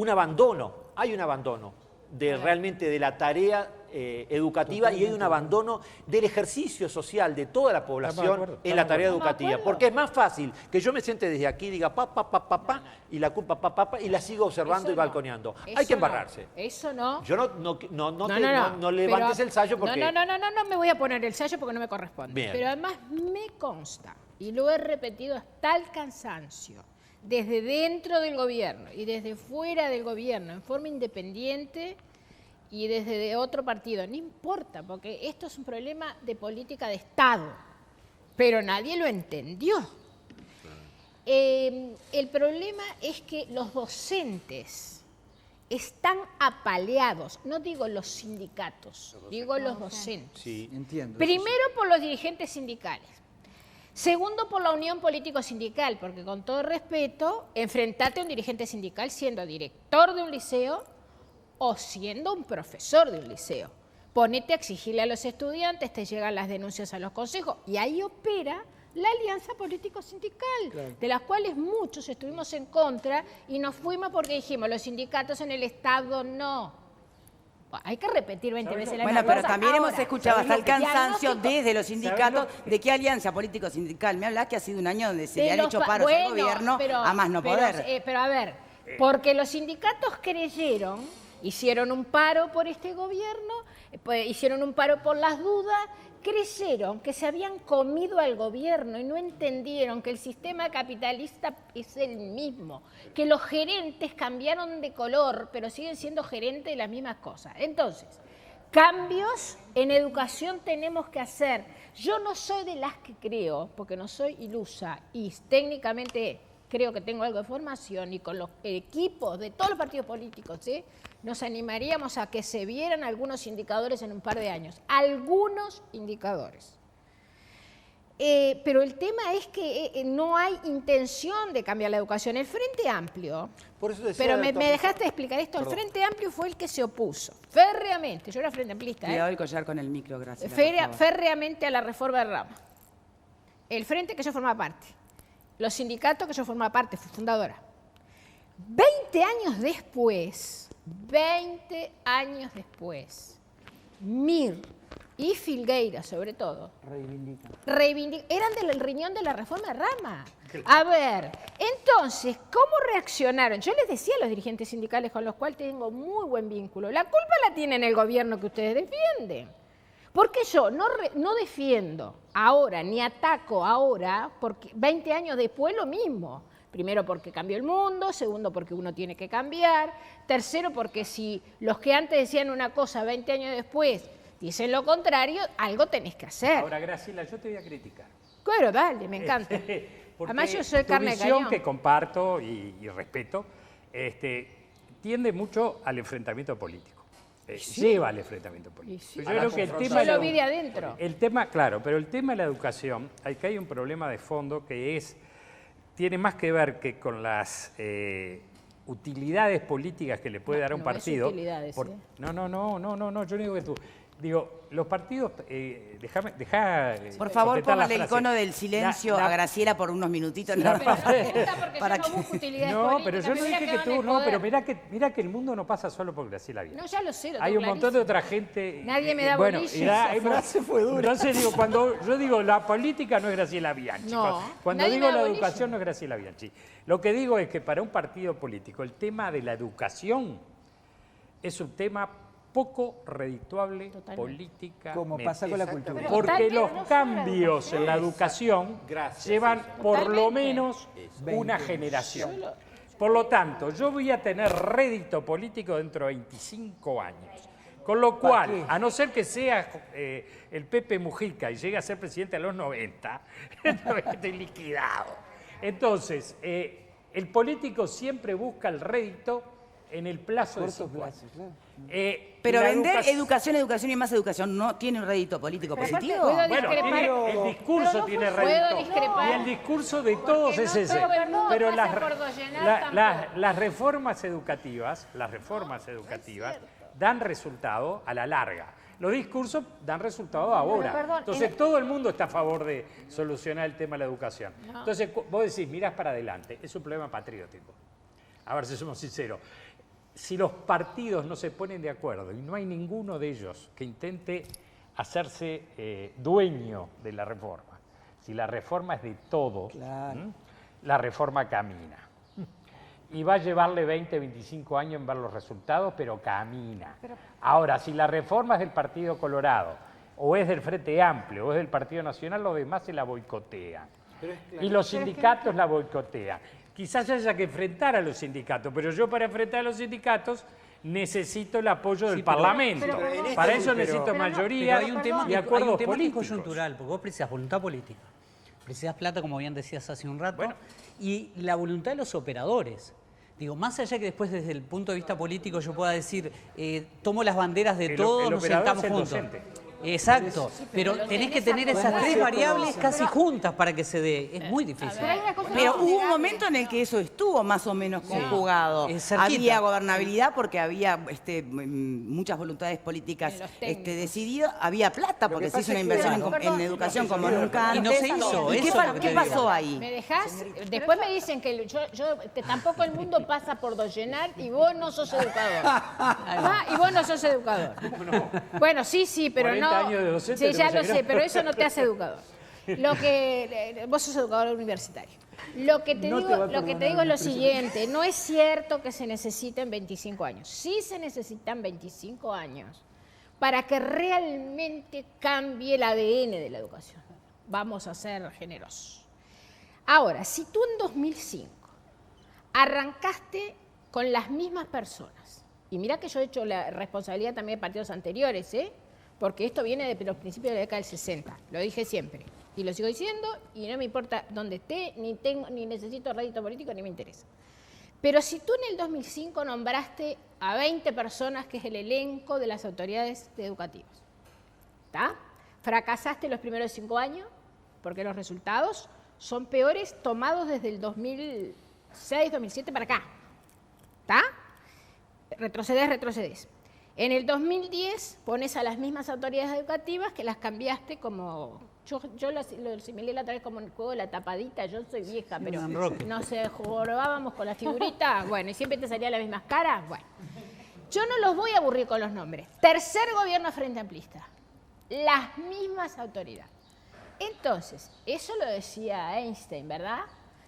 Speaker 7: abandono, hay un abandono realmente de la tarea educativa, y hay un abandono del ejercicio social de toda la población en la tarea educativa. Porque es más fácil que yo me siente desde aquí y diga pa, y la culpa pa, y la sigo observando y balconeando. Hay que embarrarse.
Speaker 2: Eso no.
Speaker 7: Yo no levantes el sayo porque...
Speaker 2: No me voy a poner el sayo porque no me corresponde.
Speaker 7: Bien.
Speaker 2: Pero además me consta, y lo he repetido hasta el cansancio, desde dentro del gobierno y desde fuera del gobierno, en forma independiente y desde de otro partido, no importa, porque esto es un problema de política de Estado, pero nadie lo entendió. El problema es que los docentes están apaleados, no digo los sindicatos, digo los docentes.
Speaker 7: Sí.
Speaker 4: Entiendo.
Speaker 2: Primero por los dirigentes sindicales. Segundo, por la unión político-sindical, porque con todo respeto, enfrentate a un dirigente sindical siendo director de un liceo o siendo un profesor de un liceo. Ponete a exigirle a los estudiantes, te llegan las denuncias a los consejos, y ahí opera la alianza político-sindical, de las cuales muchos estuvimos en contra y nos fuimos porque dijimos, los sindicatos en el Estado no. Hay que repetir 20 veces la misma
Speaker 1: Bueno, pero
Speaker 2: cosa.
Speaker 1: también
Speaker 2: Ahora,
Speaker 1: hemos escuchado hasta el cansancio
Speaker 2: diagnóstico
Speaker 1: desde los sindicatos de qué alianza político-sindical. Me hablas que ha sido un año donde se le han hecho paros al gobierno a más no poder.
Speaker 2: Pero a ver, porque los sindicatos creyeron, hicieron un paro por este gobierno, hicieron un paro por las dudas, creyeron que se habían comido al gobierno y no entendieron que el sistema capitalista es el mismo, que los gerentes cambiaron de color, pero siguen siendo gerentes de las mismas cosas. Entonces, cambios en educación tenemos que hacer. Yo no soy de las que creo, porque no soy ilusa y técnicamente creo que tengo algo de formación, y con los equipos de todos los partidos políticos, ¿sí?, nos animaríamos a que se vieran algunos indicadores en un par de años. Algunos indicadores. Pero el tema es que no hay intención de cambiar la educación. El Frente Amplio,
Speaker 7: Por eso decía,
Speaker 2: pero me dejaste explicar esto,
Speaker 7: Perdón.
Speaker 2: El Frente Amplio fue el que se opuso férreamente, yo era frente amplista,
Speaker 1: Cuidado el collar con el micro, gracias.
Speaker 2: férreamente a la reforma de Rama. El Frente que yo formaba parte, los sindicatos que yo formaba parte, fui fundadora. 20 años después, Mir y Filgueira, sobre todo, eran del riñón de la reforma de Rama. A ver, entonces, ¿cómo reaccionaron? Yo les decía a los dirigentes sindicales con los cuales tengo muy buen vínculo, la culpa la tienen el gobierno que ustedes defienden. Porque yo no defiendo ahora, ni ataco ahora, porque 20 años después lo mismo. Primero porque cambió el mundo, segundo porque uno tiene que cambiar, tercero porque si los que antes decían una cosa 20 años después dicen lo contrario, algo tenés que hacer.
Speaker 3: Ahora, Graciela, yo te voy a criticar.
Speaker 2: Claro, dale, me encanta.
Speaker 3: Porque
Speaker 2: Además yo soy
Speaker 3: tu
Speaker 2: carne de
Speaker 3: visión,
Speaker 2: cañón.
Speaker 3: que comparto y respeto, tiende mucho al enfrentamiento político. Lleva al enfrentamiento político.
Speaker 2: Sí.
Speaker 3: Yo creo que el tema
Speaker 2: Yo lo vi de adentro.
Speaker 3: El tema, claro, pero el tema de la educación, acá hay un problema de fondo que tiene más que ver que con las utilidades políticas que le puede dar a un
Speaker 2: no es
Speaker 3: partido.
Speaker 2: utilidades,
Speaker 3: No, yo no digo que tú. Digo, los partidos, dejá
Speaker 1: Por favor,
Speaker 3: completar la
Speaker 1: póngale el
Speaker 3: frase.
Speaker 1: icono del silencio a Graciela por unos minutitos.
Speaker 3: La-
Speaker 1: ¿no?
Speaker 2: Pero no me gusta porque
Speaker 1: Para
Speaker 2: yo no
Speaker 1: que-
Speaker 2: busco utilidades
Speaker 3: No,
Speaker 2: políticas,
Speaker 3: pero yo no
Speaker 2: mirá
Speaker 3: dije que
Speaker 2: van
Speaker 3: tú,
Speaker 2: el
Speaker 3: no,
Speaker 2: poder.
Speaker 3: pero mirá que el mundo no pasa solo por Graciela Bianchi.
Speaker 2: No, ya lo sé, lo
Speaker 3: Hay
Speaker 2: tengo
Speaker 3: un montón de
Speaker 2: clarísimo.
Speaker 3: otra gente.
Speaker 2: Nadie me da
Speaker 3: bueno,
Speaker 2: bolilla.
Speaker 3: y da-
Speaker 2: Esa
Speaker 3: hay-
Speaker 4: frase fue dura.
Speaker 3: Entonces digo, cuando yo digo la política no es Graciela Bianchi.
Speaker 2: No,
Speaker 3: Cuando
Speaker 2: nadie
Speaker 3: digo
Speaker 2: me da
Speaker 3: la
Speaker 2: bolilla.
Speaker 3: educación no es Graciela Bianchi. Lo que digo es que para un partido político el tema de la educación es un tema poco redituable
Speaker 2: Totalmente.
Speaker 3: políticamente.
Speaker 4: Como pasa con la cultura.
Speaker 3: Porque
Speaker 2: Totalmente,
Speaker 3: los
Speaker 2: no solo la
Speaker 3: cambios en la educación
Speaker 7: Gracias,
Speaker 3: llevan por lo
Speaker 2: Totalmente.
Speaker 3: menos una
Speaker 4: 20.
Speaker 3: generación. Por lo tanto, yo voy a tener rédito político dentro de 25 años. Con lo cual,
Speaker 4: qué?
Speaker 3: a no ser que sea el Pepe Mujica y llegue a ser presidente a los 90, estoy liquidado. Entonces, el político siempre busca el rédito en el plazo de
Speaker 4: Corto
Speaker 3: 5 años.
Speaker 4: plazo, claro.
Speaker 1: Pero
Speaker 3: La
Speaker 1: vender
Speaker 3: educación-
Speaker 1: educación y más educación no tiene un rédito político
Speaker 2: Pero aparte,
Speaker 1: positivo.
Speaker 2: puedo
Speaker 3: Bueno,
Speaker 2: discrepar.
Speaker 3: el discurso
Speaker 2: Pero
Speaker 3: tiene
Speaker 2: puedo
Speaker 3: rédito.
Speaker 2: discrepar.
Speaker 3: Y el discurso de todos
Speaker 2: no
Speaker 3: es ese.
Speaker 2: todo el mundo
Speaker 3: Pero
Speaker 2: pasa
Speaker 3: las,
Speaker 2: por Dollenar tampoco.
Speaker 3: las reformas educativas, dan resultado a la larga. Los discursos dan resultado ahora.
Speaker 5: perdón,
Speaker 3: Entonces todo el mundo está a favor de solucionar el tema de la educación. Entonces vos decís, mirás para adelante, es un problema patriótico. A ver si somos sinceros. Si los partidos no se ponen de acuerdo y no hay ninguno de ellos que intente hacerse dueño de la reforma, si la reforma es de todos,
Speaker 4: Claro.
Speaker 3: la reforma camina. Y va a llevarle 20, 25 años en ver los resultados, pero camina. Ahora, si la reforma es del Partido Colorado, o es del Frente Amplio, o es del Partido Nacional, los demás se la boicotean. Y los sindicatos la boicotean. Quizás haya que enfrentar a los sindicatos, pero yo para enfrentar a los sindicatos necesito el apoyo del Parlamento. Para eso necesito mayoría
Speaker 6: Pero hay un tema,
Speaker 3: y
Speaker 6: que, hay
Speaker 3: acuerdos
Speaker 6: un tema que es
Speaker 3: políticos.
Speaker 6: coyuntural, porque vos precisás voluntad política, precisás plata, como bien decías hace un rato,
Speaker 3: Bueno.
Speaker 6: y la voluntad de los operadores. Digo, más allá que después desde el punto de vista político yo pueda decir, tomo las banderas de
Speaker 3: El
Speaker 6: todos, nos
Speaker 3: operador
Speaker 6: sentamos
Speaker 3: es el
Speaker 6: juntos.
Speaker 3: docente.
Speaker 6: Exacto, pero tenés que tener esas tres variables casi juntas para que se dé. Es muy difícil.
Speaker 5: Pero hay una cosa
Speaker 1: Pero
Speaker 5: que-
Speaker 1: hubo un momento en el que eso estuvo más o menos conjugado.
Speaker 6: cerquita.
Speaker 1: Había gobernabilidad porque había muchas voluntades políticas
Speaker 2: En los técnicos.
Speaker 1: decididas. Había plata porque
Speaker 4: que
Speaker 1: se hizo
Speaker 4: pasa
Speaker 1: una
Speaker 4: es
Speaker 1: inversión
Speaker 4: que-
Speaker 1: en educación como nunca
Speaker 6: Y
Speaker 1: antes.
Speaker 6: no se hizo,
Speaker 1: ¿Y
Speaker 6: eso
Speaker 1: qué,
Speaker 6: es lo que
Speaker 1: qué
Speaker 6: te
Speaker 1: pasó
Speaker 6: digo.
Speaker 1: ahí?
Speaker 2: ¿Me dejás? Después me dicen que que tampoco el mundo pasa por Dollenar y vos no sos educador. Ah, y vos no sos educador. Bueno, sí, pero
Speaker 3: 40
Speaker 2: no.
Speaker 3: años de docente
Speaker 2: Sí,
Speaker 3: te
Speaker 2: ya
Speaker 3: parece
Speaker 2: lo sé,
Speaker 3: grande.
Speaker 2: pero eso no te hace educador. Vos sos educador universitario. Lo que te
Speaker 4: No te
Speaker 2: digo,
Speaker 4: va a
Speaker 2: lo que te
Speaker 4: perdonar
Speaker 2: digo es lo
Speaker 4: el precio.
Speaker 2: siguiente, no es cierto que se necesiten 25 años. Sí se necesitan 25 años para que realmente cambie el ADN de la educación. Vamos a ser generosos. Ahora, si tú en 2005 arrancaste con las mismas personas, y mira que yo he hecho la responsabilidad también de partidos anteriores, porque esto viene de los principios de la década del 60, lo dije siempre, y lo sigo diciendo, y no me importa dónde esté, ni necesito rédito político, ni me interesa. Pero si tú en el 2005 nombraste a 20 personas, que es el elenco de las autoridades educativas, ¿está? Fracasaste los primeros 5 años, porque los resultados son peores tomados desde el 2006, 2007 para acá, ¿está? Retrocedes. En el 2010 pones a las mismas autoridades educativas que las cambiaste como... Yo lo asimilé la otra vez como en el juego de la tapadita, yo soy vieja, pero
Speaker 6: un roque.
Speaker 2: no sé, jugábamos con las figuritas, bueno, y siempre te salían las mismas caras, bueno. Yo no los voy a aburrir con los nombres. Tercer gobierno frente amplista, las mismas autoridades. Entonces, eso lo decía Einstein, ¿verdad?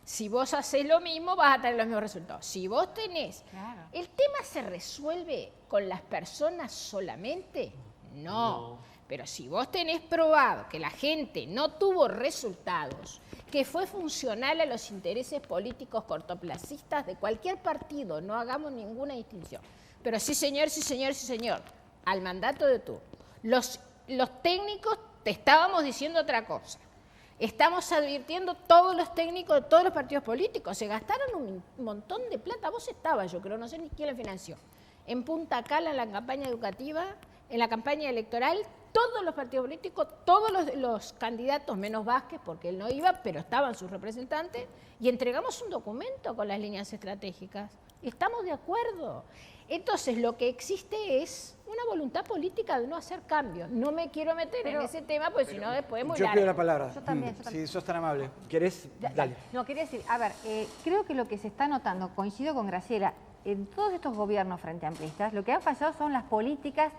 Speaker 2: Si vos haces lo mismo, vas a tener los mismos resultados. Si vos tenés...
Speaker 5: Claro.
Speaker 2: ¿El tema se resuelve con las personas solamente? No. Pero si vos tenés probado que la gente no tuvo resultados, que fue funcional a los intereses políticos cortoplacistas de cualquier partido, no hagamos ninguna distinción. Pero sí, señor, al mandato de tú. Los técnicos te estábamos diciendo otra cosa. Estamos advirtiendo todos los técnicos de todos los partidos políticos. Se gastaron un montón de plata. Vos estabas, yo creo, no sé ni quién la financió. En Punta Cana, en la campaña educativa, en la campaña electoral, todos los partidos políticos, todos los candidatos, menos Vázquez, porque él no iba, pero estaban sus representantes, y entregamos un documento con las líneas estratégicas. Estamos de acuerdo. Entonces, lo que existe es una voluntad política de no hacer cambios. No me quiero meter en ese tema, porque si no después es muy
Speaker 4: Yo
Speaker 2: largo.
Speaker 4: pido la palabra.
Speaker 5: Yo también.
Speaker 4: Si sos tan amable. ¿Querés? Dale.
Speaker 5: No, quería decir, a ver, creo que lo que se está notando, coincido con Graciela, en todos estos gobiernos frente amplistas, lo que han fallado son las políticas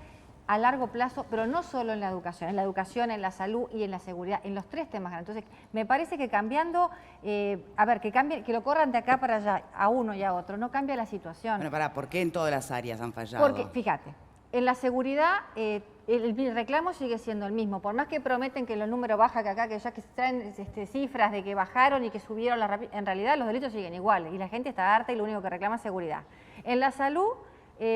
Speaker 5: a largo plazo, pero no solo en la educación, en la salud y en la seguridad, en los 3 temas grandes. Entonces, me parece que cambiando, que lo corran de acá para allá, a uno y a otro, no cambia la situación.
Speaker 1: Bueno, ¿por qué en todas las áreas han fallado?
Speaker 5: Porque, fíjate, en la seguridad el reclamo sigue siendo el mismo. Por más que prometen que los números bajan, que acá, que ya que traen cifras de que bajaron y que subieron, en realidad los delitos siguen iguales y la gente está harta y lo único que reclama es seguridad. En la salud,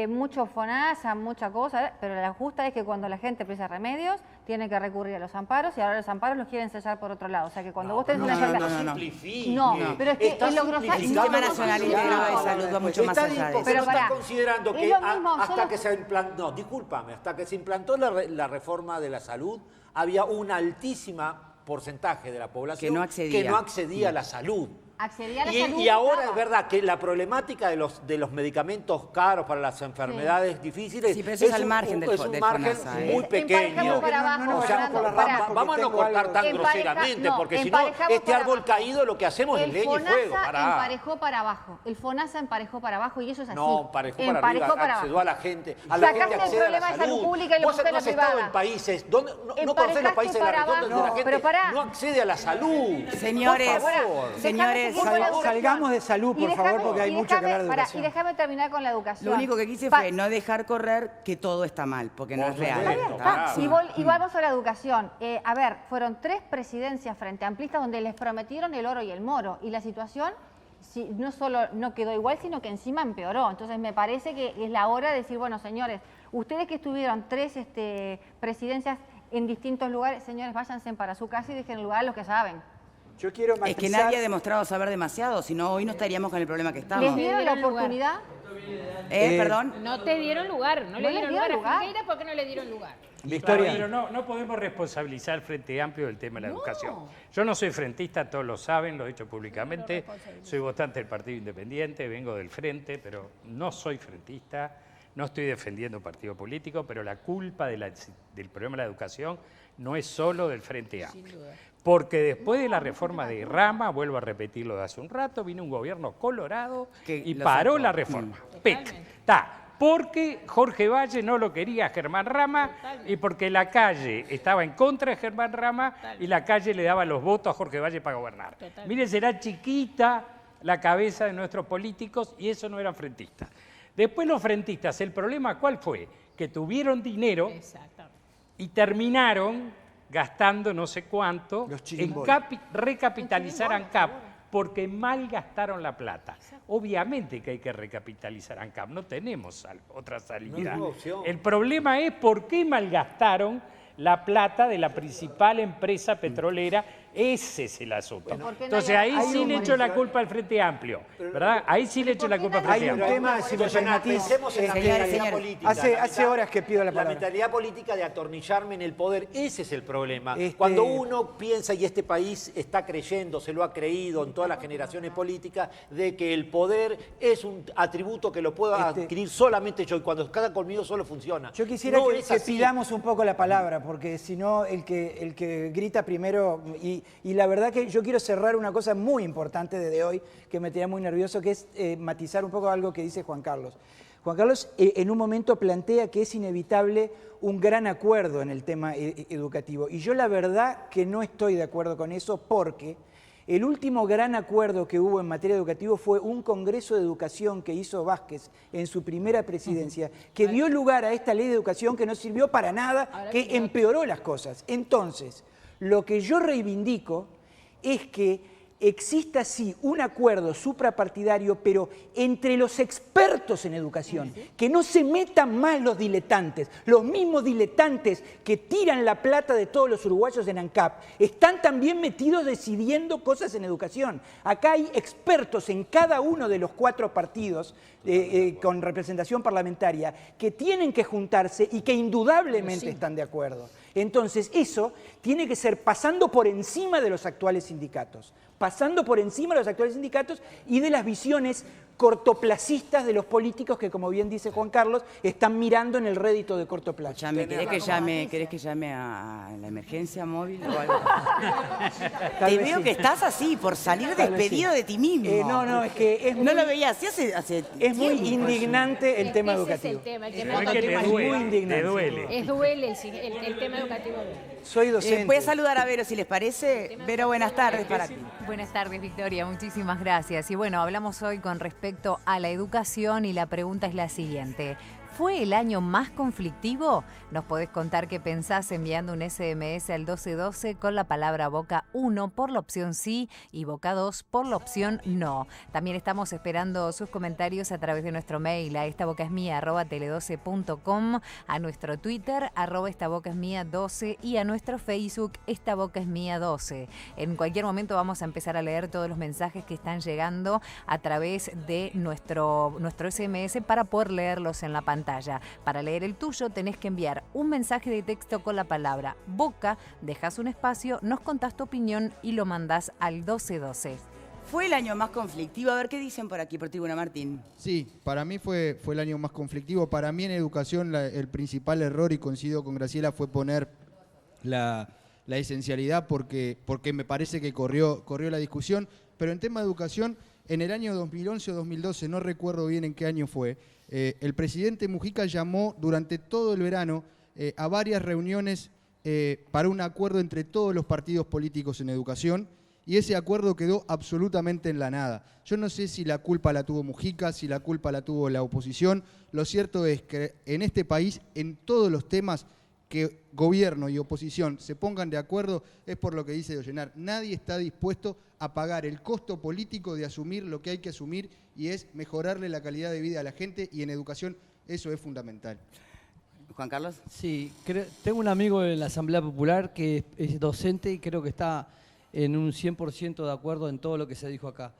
Speaker 5: mucho FONASA, mucha cosa, pero la justa es que cuando la gente precisa remedios, tiene que recurrir a los amparos y ahora los amparos los quieren sellar por otro lado. O sea que cuando vos tenés una enfermedad...
Speaker 7: No,
Speaker 5: pero es que en lo grosero...
Speaker 1: El Sistema Nacional Integrado de Salud va mucho más allá de eso.
Speaker 7: Pero
Speaker 5: pará,
Speaker 7: está considerando
Speaker 5: es
Speaker 7: que
Speaker 5: lo mismo,
Speaker 7: hasta
Speaker 5: solo-
Speaker 7: que se implantó, no, discúlpame, hasta que se implantó la reforma de la salud, había un altísima porcentaje de la población
Speaker 1: que no accedía
Speaker 7: a la salud.
Speaker 5: Accedía a la
Speaker 7: Y,
Speaker 5: salud,
Speaker 7: y ahora
Speaker 5: estaba.
Speaker 7: es verdad que la problemática de los medicamentos caros para las enfermedades difíciles
Speaker 1: Sí, pero eso es al margen del
Speaker 7: es un margen
Speaker 1: FONASA,
Speaker 7: muy
Speaker 5: Emparejamos
Speaker 7: pequeño.
Speaker 5: para abajo,
Speaker 7: O sea,
Speaker 5: Fernando,
Speaker 4: no,
Speaker 5: pará.
Speaker 7: vamos a no
Speaker 4: tengo
Speaker 7: cortar
Speaker 4: algo-
Speaker 7: tan
Speaker 5: Empareja-
Speaker 7: groseramente,
Speaker 5: no,
Speaker 7: porque si no,
Speaker 5: emparejamos
Speaker 7: este
Speaker 5: para
Speaker 7: árbol
Speaker 5: abajo.
Speaker 7: caído lo que hacemos es
Speaker 5: El
Speaker 7: leña y fuego.
Speaker 5: FONASA
Speaker 7: Pará.
Speaker 5: emparejó para abajo. El FONASA emparejó para abajo y eso es así.
Speaker 7: No, emparejó para arriba, accedió a la gente. A la
Speaker 5: Sacaste
Speaker 7: gente
Speaker 5: el
Speaker 7: accede a la
Speaker 5: problema de salud
Speaker 7: salud.
Speaker 5: pública y lo
Speaker 7: Vos
Speaker 5: pusiste en
Speaker 7: no
Speaker 5: la
Speaker 7: has estado
Speaker 5: privada.
Speaker 7: en países donde no conocés los
Speaker 5: Emparejaste
Speaker 7: países de la
Speaker 5: para
Speaker 7: región donde la
Speaker 5: abajo.
Speaker 7: gente
Speaker 5: Pero pará.
Speaker 7: no accede a la salud.
Speaker 1: Señores,
Speaker 7: Por favor.
Speaker 1: señores,
Speaker 4: salgamos de salud, por favor, porque hay mucho que hablar de educación.
Speaker 5: Y déjame terminar con la educación.
Speaker 1: lo único que quise fue no dejar correr que todo está mal, porque no es real.
Speaker 5: Está bien, está. Y vamos a la educación. A ver, fueron 3 presidencias frente amplistas donde les prometieron el oro y el moro. Y la situación no solo no quedó igual, sino que encima empeoró. Entonces me parece que es la hora de decir, bueno, señores, ustedes que estuvieron 3 presidencias en distintos lugares, señores, váyanse para su casa y dejen el lugar a los que saben.
Speaker 4: Yo quiero
Speaker 1: Es que
Speaker 4: matizar-
Speaker 1: nadie ha demostrado saber demasiado, si no hoy no estaríamos con el problema que estamos.
Speaker 5: ¿Les dieron la
Speaker 2: dieron lugar.
Speaker 5: oportunidad?
Speaker 1: Perdón.
Speaker 2: No te dieron lugar, no le dieron lugar
Speaker 5: lugar.
Speaker 2: a Figueira porque no le dieron lugar.
Speaker 4: Victoria.
Speaker 3: Pero no podemos responsabilizar al Frente Amplio del tema de la educación. Yo no soy frentista, todos lo saben, lo he dicho públicamente. Soy votante del Partido Independiente, vengo del Frente, pero no soy frentista. No estoy defendiendo un partido político, pero la culpa del problema de la educación no es solo del Frente Amplio. Porque después de la reforma de Rama, vuelvo a repetirlo de hace un rato, vino un gobierno colorado
Speaker 1: Que
Speaker 3: y
Speaker 1: lo
Speaker 3: paró
Speaker 1: sacó.
Speaker 3: la reforma. Está. Porque Jorge Valle no lo quería a Germán Rama y porque la calle estaba en contra de Germán Rama y la calle le daba los votos a Jorge Valle para gobernar. Miren, será chiquita la cabeza de nuestros políticos y eso no eran frentistas. Después los frentistas, el problema ¿cuál fue? Que tuvieron dinero y terminaron gastando no sé cuánto
Speaker 4: Los
Speaker 3: en
Speaker 4: chirimbolos.
Speaker 3: recapitalizar ANCAP porque mal gastaron la plata. Obviamente que hay que recapitalizar ANCAP, no tenemos otra salida.
Speaker 7: No hay opción.
Speaker 3: El problema es por qué malgastaron la plata de la principal empresa petrolera. Ese es el asunto.
Speaker 5: ¿por qué no
Speaker 3: Entonces
Speaker 5: hay-
Speaker 3: ahí
Speaker 5: hay
Speaker 3: sí
Speaker 5: un
Speaker 3: le echo la culpa al Frente Amplio, ¿verdad? Ahí sí le echo la culpa al
Speaker 4: Hay
Speaker 3: Frente
Speaker 4: un
Speaker 3: Amplio.
Speaker 4: tema, si me
Speaker 7: Personal,
Speaker 4: permitís,
Speaker 7: pensemos en la
Speaker 1: señores,
Speaker 7: mentalidad
Speaker 1: señores.
Speaker 7: política.
Speaker 4: Hace horas que pido la palabra.
Speaker 7: mentalidad política de atornillarme en el poder, ese es el problema.
Speaker 4: Este-
Speaker 7: Cuando uno piensa, y este país está creyendo, se lo ha creído en todas las generaciones políticas, de que el poder es un atributo que lo puedo adquirir solamente yo, y cuando cada conmigo solo funciona.
Speaker 4: Yo quisiera
Speaker 7: No
Speaker 4: que
Speaker 7: es así.
Speaker 4: pidamos un poco la palabra, porque si no, el que grita primero, y la verdad que yo quiero cerrar una cosa muy importante desde hoy, que me tenía muy nervioso, que es matizar un poco algo que dice Juan Carlos. Juan Carlos en un momento plantea que es inevitable un gran acuerdo en el tema educativo, y yo la verdad que no estoy de acuerdo con eso, porque el último gran acuerdo que hubo en materia educativa fue un congreso de educación que hizo Vázquez en su primera presidencia, que dio lugar a esta ley de educación que no sirvió para nada, que empeoró las cosas. Entonces, lo que yo reivindico es que exista sí un acuerdo suprapartidario, pero entre los expertos en educación, que no se metan más los diletantes, los mismos diletantes que tiran la plata de todos los uruguayos en ANCAP, están también metidos decidiendo cosas en educación. Acá hay expertos en cada uno de los 4 partidos con representación parlamentaria que tienen que juntarse y que indudablemente están de acuerdo. Entonces, eso tiene que ser pasando por encima de los actuales sindicatos, pasando por encima de los actuales sindicatos y de las visiones cortoplacistas de los políticos que, como bien dice Juan Carlos, están mirando en el rédito de corto plazo.
Speaker 1: ¿Querés que llame a la emergencia móvil o algo?
Speaker 4: Tal
Speaker 1: Te
Speaker 4: vez
Speaker 1: veo
Speaker 4: sí.
Speaker 1: que estás así, por salir
Speaker 4: Tal vez
Speaker 1: despedido
Speaker 4: sí.
Speaker 1: de ti mismo.
Speaker 4: No, es que es
Speaker 1: No
Speaker 4: muy,
Speaker 1: lo veía así hace
Speaker 4: es muy
Speaker 1: tiempo.
Speaker 4: indignante el tema
Speaker 2: Ese
Speaker 4: educativo.
Speaker 2: es el tema, el tema
Speaker 3: No es que
Speaker 2: educativo.
Speaker 3: te
Speaker 4: es muy
Speaker 3: duele,
Speaker 4: indignante.
Speaker 3: te duele.
Speaker 2: Duele el tema educativo.
Speaker 4: Soy docente.
Speaker 1: Voy a saludar a Vero, si les parece. Vero, buenas tardes para ti.
Speaker 8: Buenas tardes, Victoria. Muchísimas gracias. Y bueno, hablamos hoy con respecto a la educación y la pregunta es la siguiente. ¿Fue el año más conflictivo? Nos podés contar qué pensás enviando un SMS al 1212 con la palabra Boca 1 por la opción sí y Boca 2 por la opción no. También estamos esperando sus comentarios a través de nuestro mail a estabocasmia@tele12.com, a nuestro Twitter @estabocasmia12 y a nuestro Facebook estabocasmia12. En cualquier momento vamos a empezar a leer todos los mensajes que están llegando a través de nuestro SMS para poder leerlos en la pantalla. Para leer el tuyo tenés que enviar un mensaje de texto con la palabra Boca, dejas un espacio, nos contás tu opinión y lo mandás al 1212.
Speaker 1: Fue el año más conflictivo. A ver qué dicen por aquí, por Tribuna Martín.
Speaker 9: Sí, para mí fue el año más conflictivo. Para mí en educación el principal error, y coincido con Graciela, fue poner la esencialidad porque me parece que corrió la discusión. Pero en tema de educación, en el año 2011 o 2012, no recuerdo bien en qué año fue, el presidente Mujica llamó durante todo el verano a varias reuniones para un acuerdo entre todos los partidos políticos en educación, y ese acuerdo quedó absolutamente en la nada. Yo no sé si la culpa la tuvo Mujica, si la culpa la tuvo la oposición. Lo cierto es que en este país, en todos los temas que gobierno y oposición se pongan de acuerdo, es por lo que dice Dollenar. Nadie está dispuesto a pagar el costo político de asumir lo que hay que asumir, y es mejorarle la calidad de vida a la gente, y en educación eso es fundamental.
Speaker 1: Juan Carlos.
Speaker 10: Sí, tengo un amigo en la Asamblea Popular que es docente y creo que está en un 100% de acuerdo en todo lo que se dijo acá.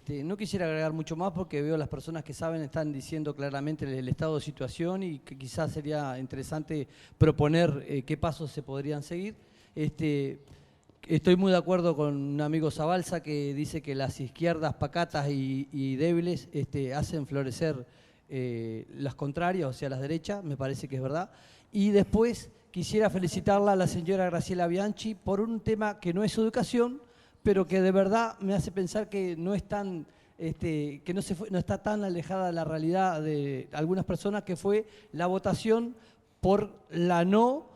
Speaker 10: No quisiera agregar mucho más porque veo las personas que saben están diciendo claramente el estado de situación y que quizás sería interesante proponer qué pasos se podrían seguir. Estoy muy de acuerdo con un amigo Zabalza que dice que las izquierdas pacatas y débiles hacen florecer las contrarias, o sea, las derechas, me parece que es verdad. Y después quisiera felicitarla a la señora Graciela Bianchi por un tema que no es educación, pero que de verdad me hace pensar que no es tan, que no está tan alejada de la realidad de algunas personas, que fue la votación por la no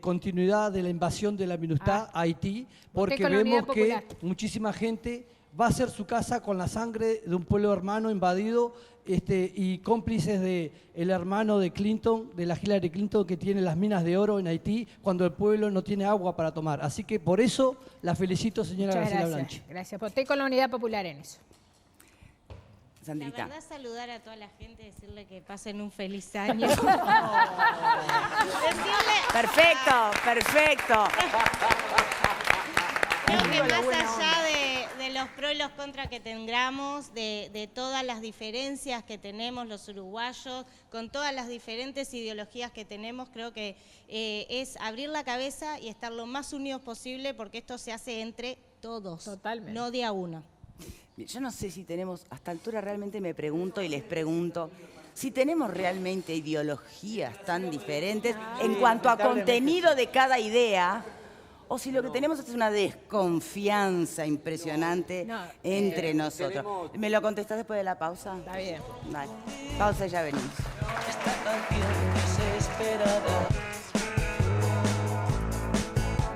Speaker 10: continuidad de la invasión de la MINUSTAH a Haití, porque vemos que muchísima gente va a hacer su casa con la sangre de un pueblo hermano invadido y cómplices del hermano de Clinton, de la Hillary Clinton, que tiene las minas de oro en Haití, cuando el pueblo no tiene agua para tomar. Así que por eso la felicito, señora Graciela Bianchi.
Speaker 2: Gracias, pues estoy con la Unidad Popular en eso.
Speaker 1: Sandrita.
Speaker 11: La verdad, saludar a toda la gente, decirle que pasen un feliz año.
Speaker 1: Perfecto, perfecto.
Speaker 11: Creo que más allá de los pros y los contras que tengamos, de todas las diferencias que tenemos los uruguayos, con todas las diferentes ideologías que tenemos, creo que es abrir la cabeza y estar lo más unidos posible, porque esto se hace entre todos,
Speaker 2: Totalmente.
Speaker 11: no de a uno.
Speaker 1: Yo no sé si tenemos, a esta altura realmente me pregunto y les pregunto, si tenemos realmente ideologías tan diferentes en cuanto a contenido de cada idea, o si lo que tenemos es una desconfianza impresionante entre nosotros. ¿Me lo contestás después de la pausa?
Speaker 2: Está bien.
Speaker 1: Vale. Pausa y ya venimos.